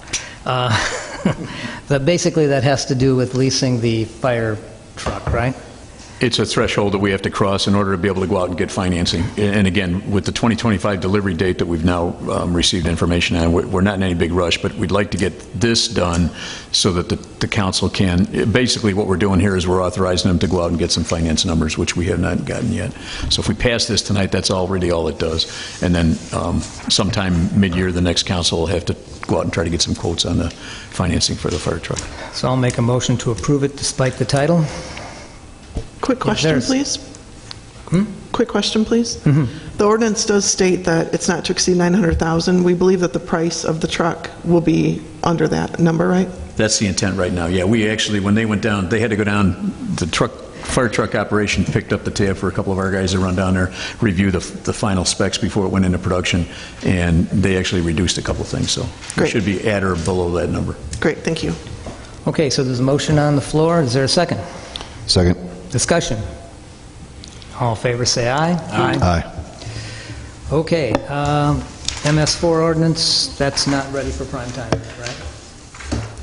Basically, that has to do with leasing the fire truck, right? It's a threshold that we have to cross in order to be able to go out and get financing. And again, with the 2025 delivery date that we've now received information on, we're not in any big rush, but we'd like to get this done so that the council can, basically what we're doing here is we're authorizing them to go out and get some finance numbers, which we have not gotten yet. So if we pass this tonight, that's already all it does. And then sometime mid-year, the next council will have to go out and try to get some quotes on the financing for the fire truck. So I'll make a motion to approve it despite the title. Quick question, please. Quick question, please. The ordinance does state that it's not to exceed 900,000. We believe that the price of the truck will be under that number, right? That's the intent right now. Yeah, we actually, when they went down, they had to go down, the fire truck operation picked up the tab for a couple of our guys to run down there, review the final specs before it went into production, and they actually reduced a couple of things, so we should be at or below that number. Great, thank you. Okay, so there's a motion on the floor. Is there a second? Second. Discussion. All in favor, say aye. Aye. Okay, MS4 ordinance, that's not ready for prime time, right?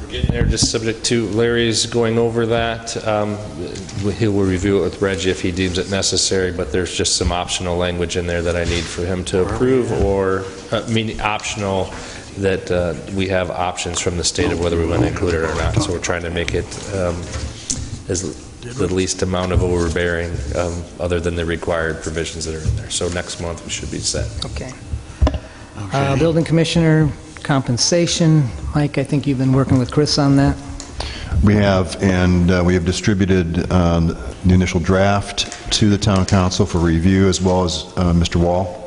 We're getting there, just subject to Larry's going over that. He will review it with Reggie if he deems it necessary, but there's just some optional language in there that I need for him to approve, or meaning optional, that we have options from the state of whether we want to include it or not. So we're trying to make it as the least amount of overbearing other than the required provisions that are in there. So next month we should be set. Okay. Building commissioner compensation. Mike, I think you've been working with Chris on that. We have, and we have distributed the initial draft to the town council for review, as well as Mr. Wall.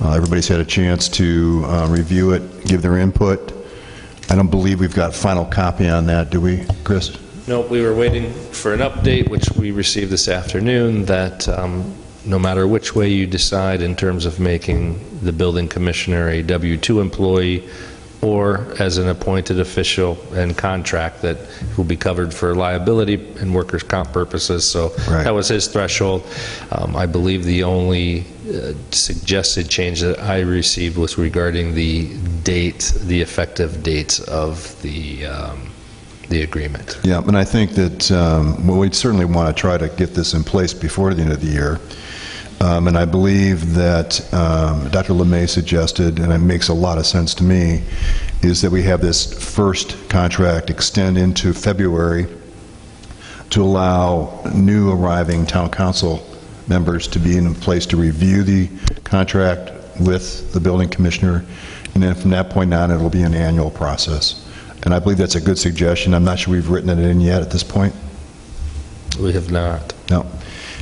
Everybody's had a chance to review it, give their input. I don't believe we've got final copy on that, do we, Chris? Nope, we were waiting for an update, which we received this afternoon, that no matter which way you decide in terms of making the building commissioner a W-2 employee or as an appointed official and contract, that will be covered for liability and workers' comp purposes. So that was his threshold. I believe the only suggested change that I received was regarding the date, the effective dates of the agreement. Yeah, and I think that well, we'd certainly want to try to get this in place before the end of the year. And I believe that Dr. LeMay suggested, and it makes a lot of sense to me, is that we have this first contract extend into February to allow new arriving town council members to be in a place to review the contract with the building commissioner, and then from that point on, it'll be an annual process. And I believe that's a good suggestion. I'm not sure we've written it in yet at this point. We have not. No.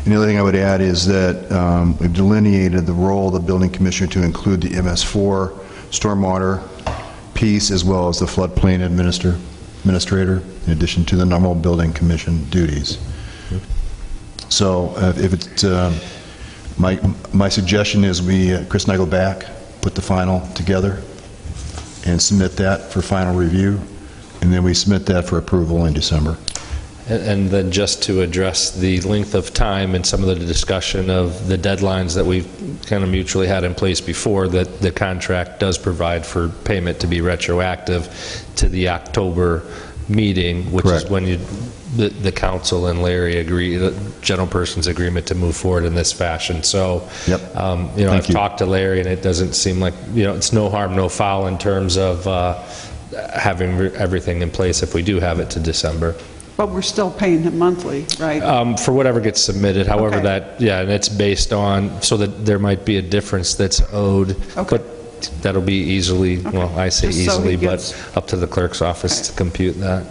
And the other thing I would add is that we've delineated the role of the building commissioner to include the MS4 stormwater piece, as well as the floodplain administrator, in addition to the normal building commission duties. So if it's, my suggestion is Chris and I go back, put the final together, and submit that for final review, and then we submit that for approval in December. And then just to address the length of time and some of the discussion of the deadlines that we've kind of mutually had in place before, that the contract does provide for payment to be retroactive to the October meeting, which is when the council and Larry agree, the general person's agreement to move forward in this fashion. So, I've talked to Larry, and it doesn't seem like, it's no harm, no foul in terms of having everything in place if we do have it to December. But we're still paying him monthly, right? For whatever gets submitted, however and it's based on, so that there might be a difference that's owed, but that'll be easily, well, I say Just so easily, he gets- but up to the clerk's office to compute that.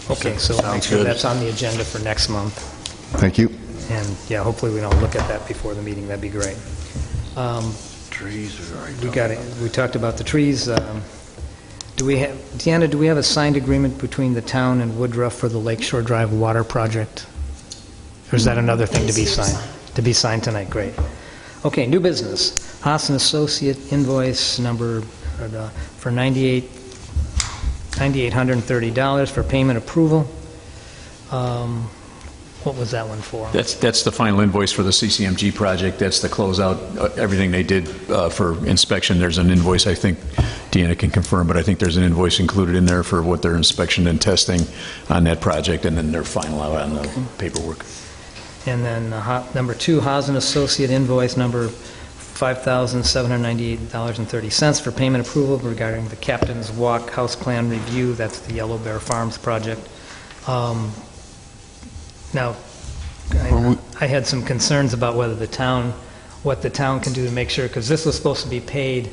Okay, so make sure that's on the agenda for next month. Thank you. And yeah, hopefully we don't look at that before the meeting. That'd be great. Trees are already We got it. We talked about the trees. Deanna, do we have a signed agreement between the town and Woodruff for the Lakeshore Drive water project? Or is that another thing to be signed? To be signed tonight, great. Okay, new business. Haas and Associate invoice number for $9,830 for payment approval. What was that one for? That's the final invoice for the CCMG project. That's the closeout, everything they did for inspection. There's an invoice, I think Deanna can confirm, but I think there's an invoice included in there for what their inspection and testing on that project, and then their final out on the paperwork. And then number 2, Haas and Associate invoice number $5,798.30 for payment approval regarding the Captain's Walk House Plan Review. That's the Yellow Bear Farms project. Now, I had some concerns about whether what the town can do to make sure, because this was supposed to be paid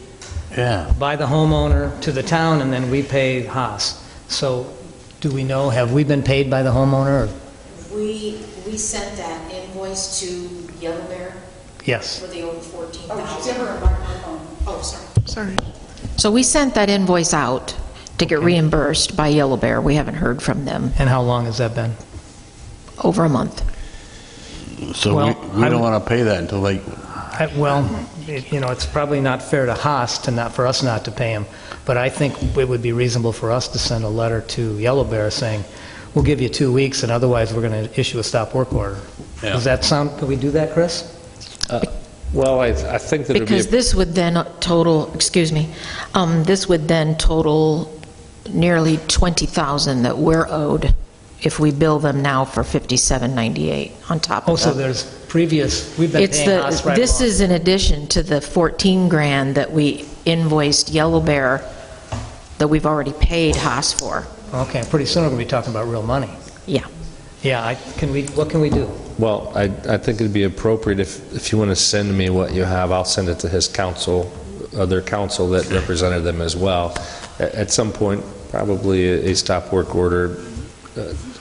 by the homeowner to the town, and then we pay Haas. So do we know, have we been paid by the homeowner? Or? We sent that invoice to Yellow Bear. Yes. For the over 14,000. Oh, sorry. Sorry. So we sent that invoice out to get reimbursed by Yellow Bear. We haven't heard from them. And how long has that been? Over a month. So Well, we don't want to pay that until it's probably not fair to Haas for us not to pay him, but I think it would be reasonable for us to send a letter to Yellow Bear saying, we'll give you 2 weeks, and otherwise we're going to issue a stop work order. Yeah. Does that sound, can we do that, Chris? Well, I think that Because this would then total, this would then total nearly 20,000 that we're owed if we bill them now for $57.98 on top of that. So there's we've been paying Haas right This along. is in addition to the 14 grand that we invoiced Yellow Bear that we've already paid Haas for. Okay, pretty soon we're going to be talking about real money. Yeah. Yeah, what can we do? Well, I think it'd be appropriate if you want to send me what you have, I'll send it to his council, their council that represented them as well. At some point, probably a stop work order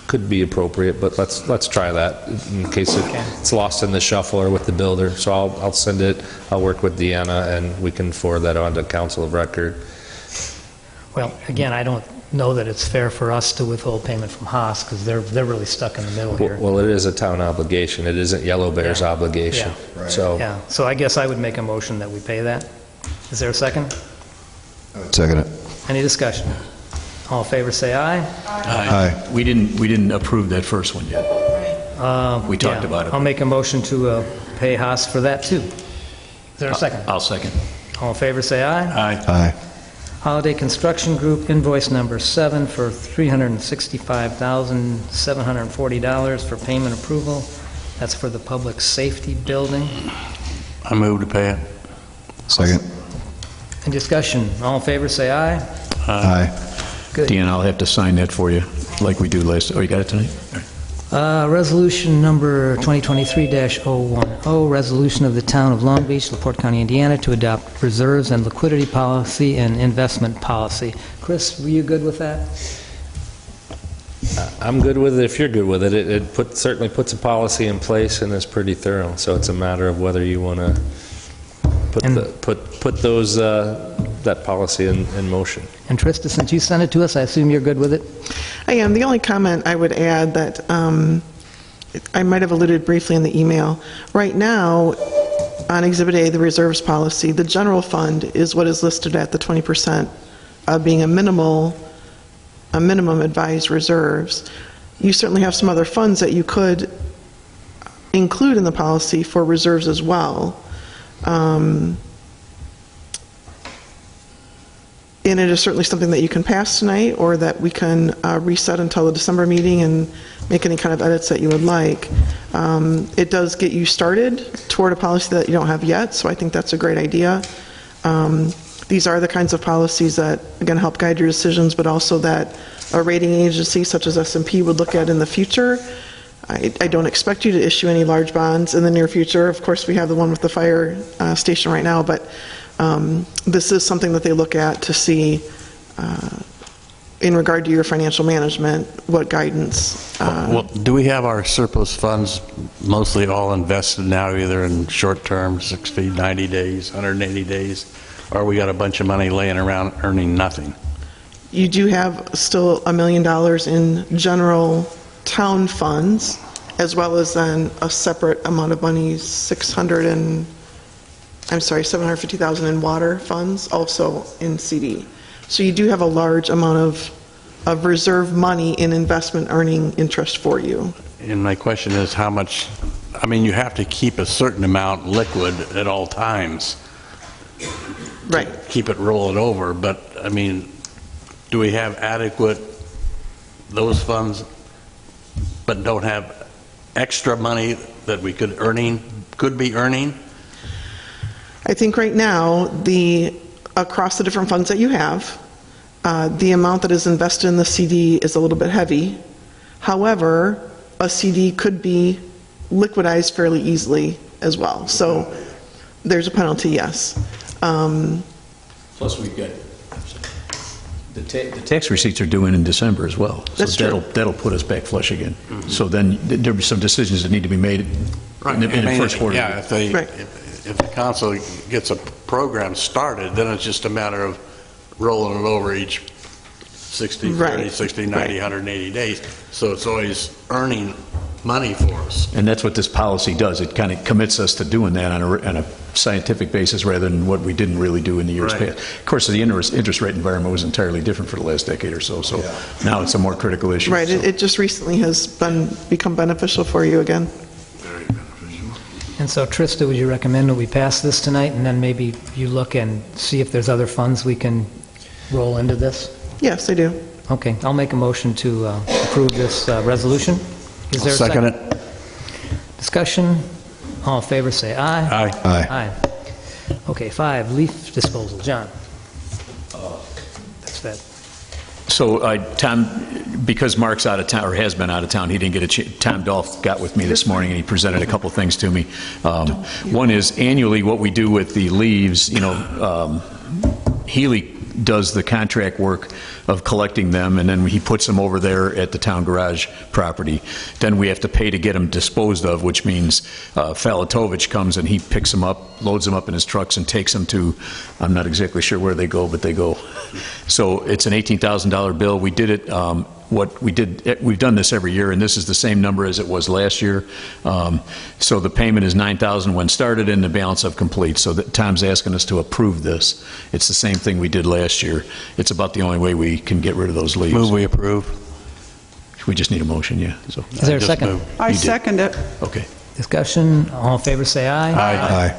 could be appropriate, but let's try that in case it's lost in the shuffle or with the builder. So I'll send it, I'll work with Deanna, and we can forward that on to council of record. Well, again, I don't know that it's fair for us to withhold payment from Haas, because they're really stuck in the middle here. Well, it is a town obligation. It isn't Yellow Bear's obligation. Yeah. So, yeah, so I guess I would make a motion that we pay that. Is there a second? I would second it. Any discussion? All in favor, say aye. Aye. We didn't approve that first one yet. We talked about it. I'll make a motion to pay Haas for that, too. Is there a second? I'll second. All in favor, say aye. Aye. Aye. Holiday Construction Group, invoice number 7 for $365,740 for payment approval. That's for the public safety building. I move to pay it. Second. Any discussion? All in favor, say aye. Aye. Good. Dan, I'll have to sign that for you, like we do last. Oh, you got it tonight? All right. Resolution number 2023-010, resolution of the Town of Long Beach, LaPorte County, Indiana, to adopt reserves and liquidity policy and investment policy. Chris, were you good with that? I'm good with it if you're good with it. It certainly puts a policy in place and is pretty thorough. So it's a matter of whether you want to put those that policy in motion. And Trista, since you sent it to us, I assume you're good with it? I am. The only comment I would add that I might have alluded briefly in the email. Right now, on Exhibit A, the reserves policy, the general fund is what is listed at the 20% being a minimum advised reserves. You certainly have some other funds that you could include in the policy for reserves as well. And it is certainly something that you can pass tonight, or that we can reset until the December meeting and make any kind of edits that you would like. It does get you started toward a policy that you don't have yet, so I think that's a great idea. These are the kinds of policies that, again, help guide your decisions, but also that a rating agency such as S&P would look at in the future. I don't expect you to issue any large bonds in the near future. Of course, we have the one with the fire station right now, but this is something that they look at to see, in regard to your financial management, what guidance. Well, do we have our surplus funds mostly all invested now, either in short-term, 60, 90 days, 180 days, or we got a bunch of money laying around earning nothing? You do have still $1 million in general town funds, as well as then a separate amount of money, $750,000 in water funds, also in CD. So you do have a large amount of reserve money in investment earning interest for you. And my question is how much, I mean, you have to keep a certain amount liquid at all times. Right. Keep it rolling over, but I mean, do we have adequate, those funds, but don't have extra money that we could be earning? I think right now, across the different funds that you have, the amount that is invested in the CD is a little bit heavy. However, a CD could be liquidized fairly easily as well. So there's a penalty, yes. Plus, we've got the tax receipts are due in December as well. That's so true. That'll put us back flush again. So then there'll be some decisions that need to be made in the first quarter. Yeah, if the council gets a program started, then it's just a matter of rolling it over each 60, 30, 60, 90, 180 days. So it's always earning money for us. And that's what this policy does. It kind of commits us to doing that on a scientific basis rather than what we didn't really do in the years past. Of course, the interest rate environment was entirely different for the last decade or so. So now it's a more critical issue. Right. So. It just recently has become beneficial for you again. And so, Trista, would you recommend that we pass this tonight, and then maybe you look and see if there's other funds we can roll into this? Yes, I do. Okay, I'll make a motion to approve this resolution. Is there a second? Second it. Discussion? All in favor, say aye. Aye. Aye. Okay, 5, leaf disposal. John? That's that. So Tom, because Mark's out of town, or has been out of town, he didn't get a chance. Tom Dolph got with me this morning, and he presented a couple things to me. One is annually what we do with the leaves, Healy does the contract work of collecting them, and then he puts them over there at the town garage property. Then we have to pay to get them disposed of, which means Falatovich comes and he picks them up, loads them up in his trucks and takes them to, I'm not exactly sure where they go, but they go. So it's an $18,000 bill. We did it, we've done this every year, and this is the same number as it was last year. So the payment is $9,000 when started and the balance of complete. So that Tom's asking us to approve this. It's the same thing we did last year. It's about the only way we can get rid of those leaves. Move we approve. We just need a motion, yeah. So Is there a second? I second it. Okay. Discussion, all in favor, say aye. Aye.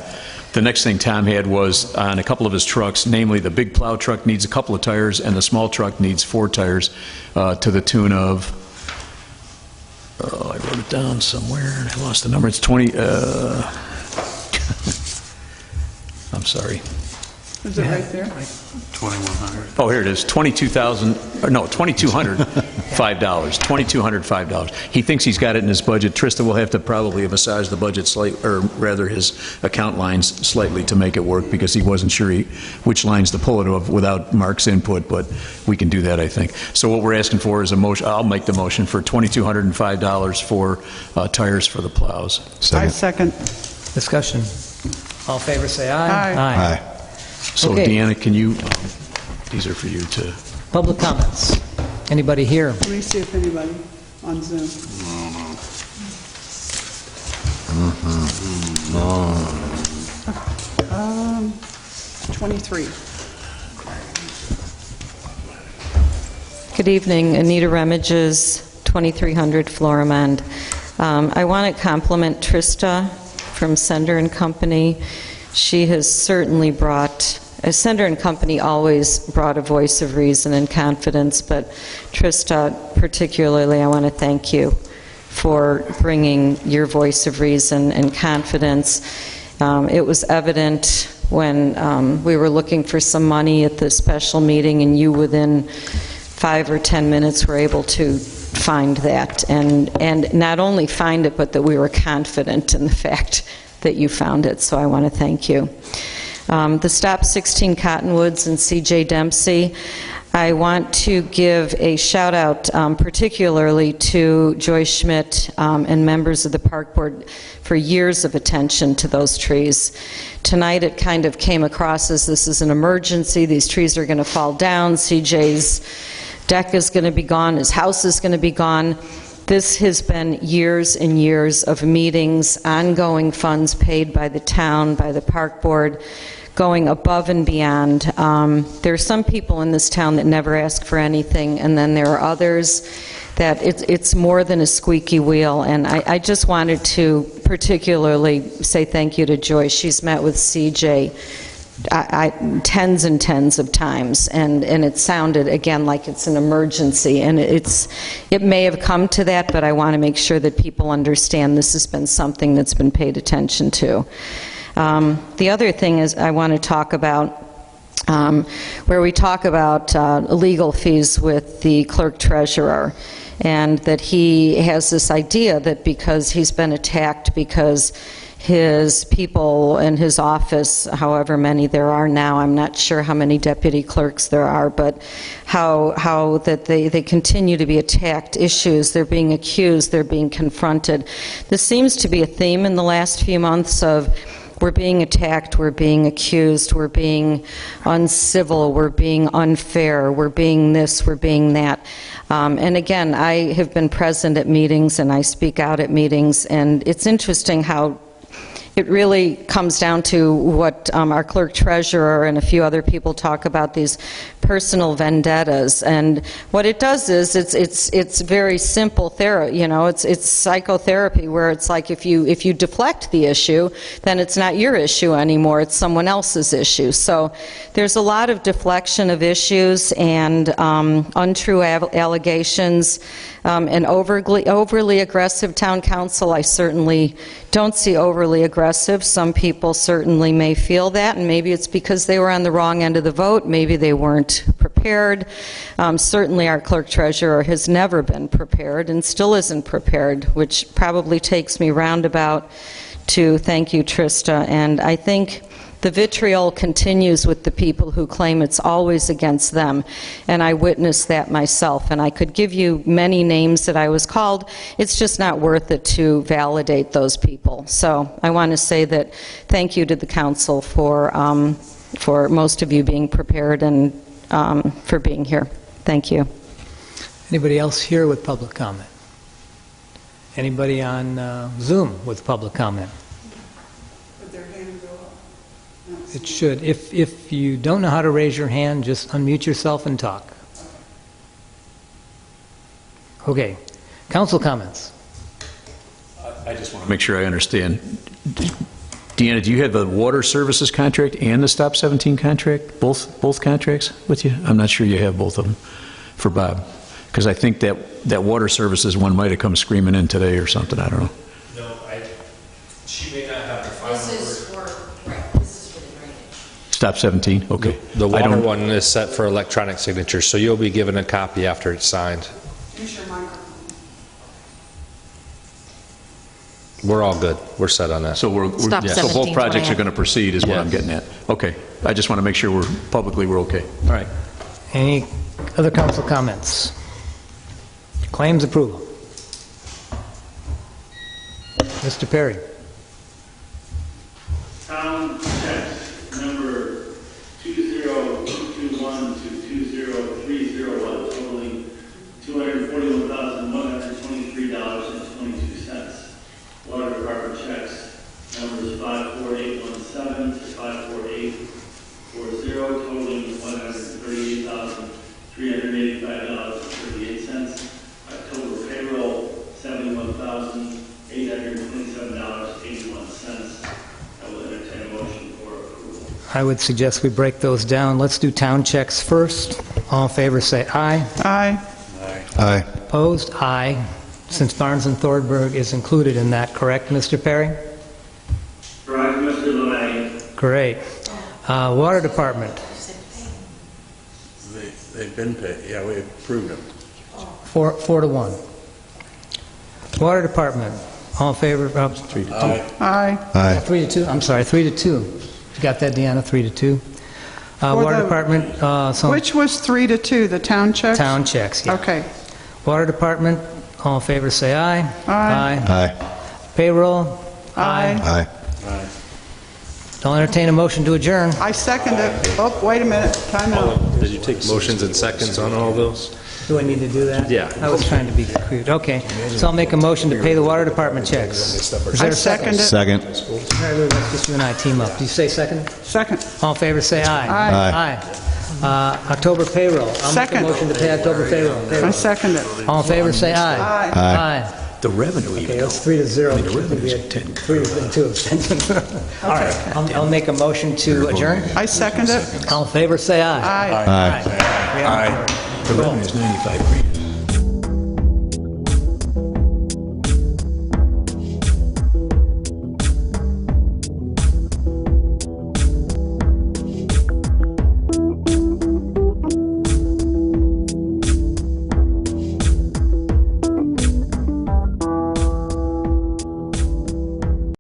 The next thing Tom had was on a couple of his trucks, namely the big plow truck needs a couple of tires and the small truck needs 4 tires to the tune of, I wrote it down somewhere and I lost the number. It's 20, I'm sorry. Is it right there? 2,100. Oh, here it is, $2,205. He thinks he's got it in his budget. Trista will have to probably massage the budget slightly, or rather his account lines slightly to make it work, because he wasn't sure which lines to pull it of without Mark's input, but we can do that, I think. So what we're asking for is a motion, I'll make the motion for $2,205 for tires for the plows. I second. Discussion, all in favor, say aye. Aye. So Okay. Deanna, can you, these are for you to. Public comments. Anybody here? Let me see if anybody on Zoom. 23. Good evening, Anita Remages, 2300 Florimond. I want to compliment Trista from Sender and Company. She has certainly brought, Sender and Company always brought a voice of reason and confidence, but Trista, particularly, I want to thank you for bringing your voice of reason and confidence. It was evident when we were looking for some money at the special meeting, and you within 5 or 10 minutes were able to find that, and not only find it, but that we were confident in the fact that you found it, so I want to thank you. The Stop 16 Cottonwoods and C.J. Dempsey, I want to give a shout out particularly to Joyce Schmidt and members of the Park Board for years of attention to those trees. Tonight it kind of came across as this is an emergency, these trees are going to fall down, CJ's deck is going to be gone, his house is going to be gone. This has been years and years of meetings, ongoing funds paid by the town, by the Park Board, going above and beyond. There are some people in this town that never ask for anything, and then there are others that it's more than a squeaky wheel. And I just wanted to particularly say thank you to Joyce. She's met with CJ tens and tens of times, and it sounded again like it's an emergency, and it may have come to that, but I want to make sure that people understand this has been something that's been paid attention to. The other thing is I want to talk about where we talk about legal fees with the clerk treasurer, and that he has this idea that because he's been attacked because his people in his office, however many there are now, I'm not sure how many deputy clerks there are, but how that they continue to be attacked, issues, they're being accused, they're being confronted. This seems to be a theme in the last few months of we're being attacked, we're being accused, we're being uncivil, we're being unfair, we're being this, we're being that. And again, I have been present at meetings and I speak out at meetings, and it's interesting how it really comes down to what our clerk treasurer and a few other people talk about, these personal vendettas. And what it does is it's very simple therapy, it's psychotherapy, where it's like if you deflect the issue, then it's not your issue anymore, it's someone else's issue. So there's a lot of deflection of issues and untrue allegations, and overly aggressive town council. I certainly don't see overly aggressive. Some people certainly may feel that, and maybe it's because they were on the wrong end of the vote, maybe they weren't prepared prepared. Certainly, our clerk treasurer has never been prepared and still isn't prepared, which probably takes me roundabout to thank you, Trista. And I think the vitriol continues with the people who claim it's always against them, and I witnessed that myself. And I could give you many names that I was called. It's just not worth it to validate those people. So I want to say that thank you to the council for most of you being prepared and for being here. Thank you. Anybody else here with public comment? Anybody on Zoom with public comment? It should. If you don't know how to raise your hand, just unmute yourself and talk. Okay. Council comments. I just want to make sure I understand. Deanna, do you have the water services contract and the Stop 17 contract, both contracts with you? I'm not sure you have both of them for Bob, because I think that water services one might have come screaming in today or something. I don't know. No, she may not have the final word. Stop 17? Okay. The water one is set for electronic signature, so you'll be given a copy after it's signed. We're all good. We're set on that. So so both projects are going to proceed is what I'm getting at. Okay. I just want to make sure we're okay. All right. Any other council comments? Claims approval. Mr. Perry. Town checks number 20221 to 20301 totaling $241,123.22. Water Department checks numbers 54817 to 54840 totaling $138,385.38. October payroll $71,827.81. I will entertain a motion for approval. I would suggest we break those down. Let's do town checks first. All in favor say aye. Aye. Aye. Opposed? Aye. Since Barnes and Thornburg is included in that, correct, Mr. Perry? Correct, Mr. Lemay. Great. Water Department, They've been paid. Yeah, we approved them. 4-1. Water Department, all in favor? 3 to 2. Aye. Aye. 3-2. I'm sorry, 3-2. You got that, Deanna? 3-2. Water Department. Which was 3-2, the town checks? Town checks. Yeah. Okay. Water Department, all in favor say aye. Aye. Aye. Payroll. Aye. Aye. I'll entertain a motion to adjourn. I second it. Oh, wait a minute, time out. Did you take motions and seconds on all those? Do I need to do that? Yeah. I was trying to be crude. Okay. So I'll make a motion to pay the Water Department checks. Is there I a second? second it. Second. All right, let's just you and I team up. Do you say second? Second. All in favor say aye. Aye. Aye. October payroll. I'll make a Second. motion to pay October payroll. I second it. All in favor say aye. Aye. Aye. The revenue. Okay, that's 3-0. The revenue's 10. 3-2 abstentions. All right, I'll make a motion to adjourn. I second it. All in favor say aye. Aye. Aye. We are adjourned. The revenue is 95 grand.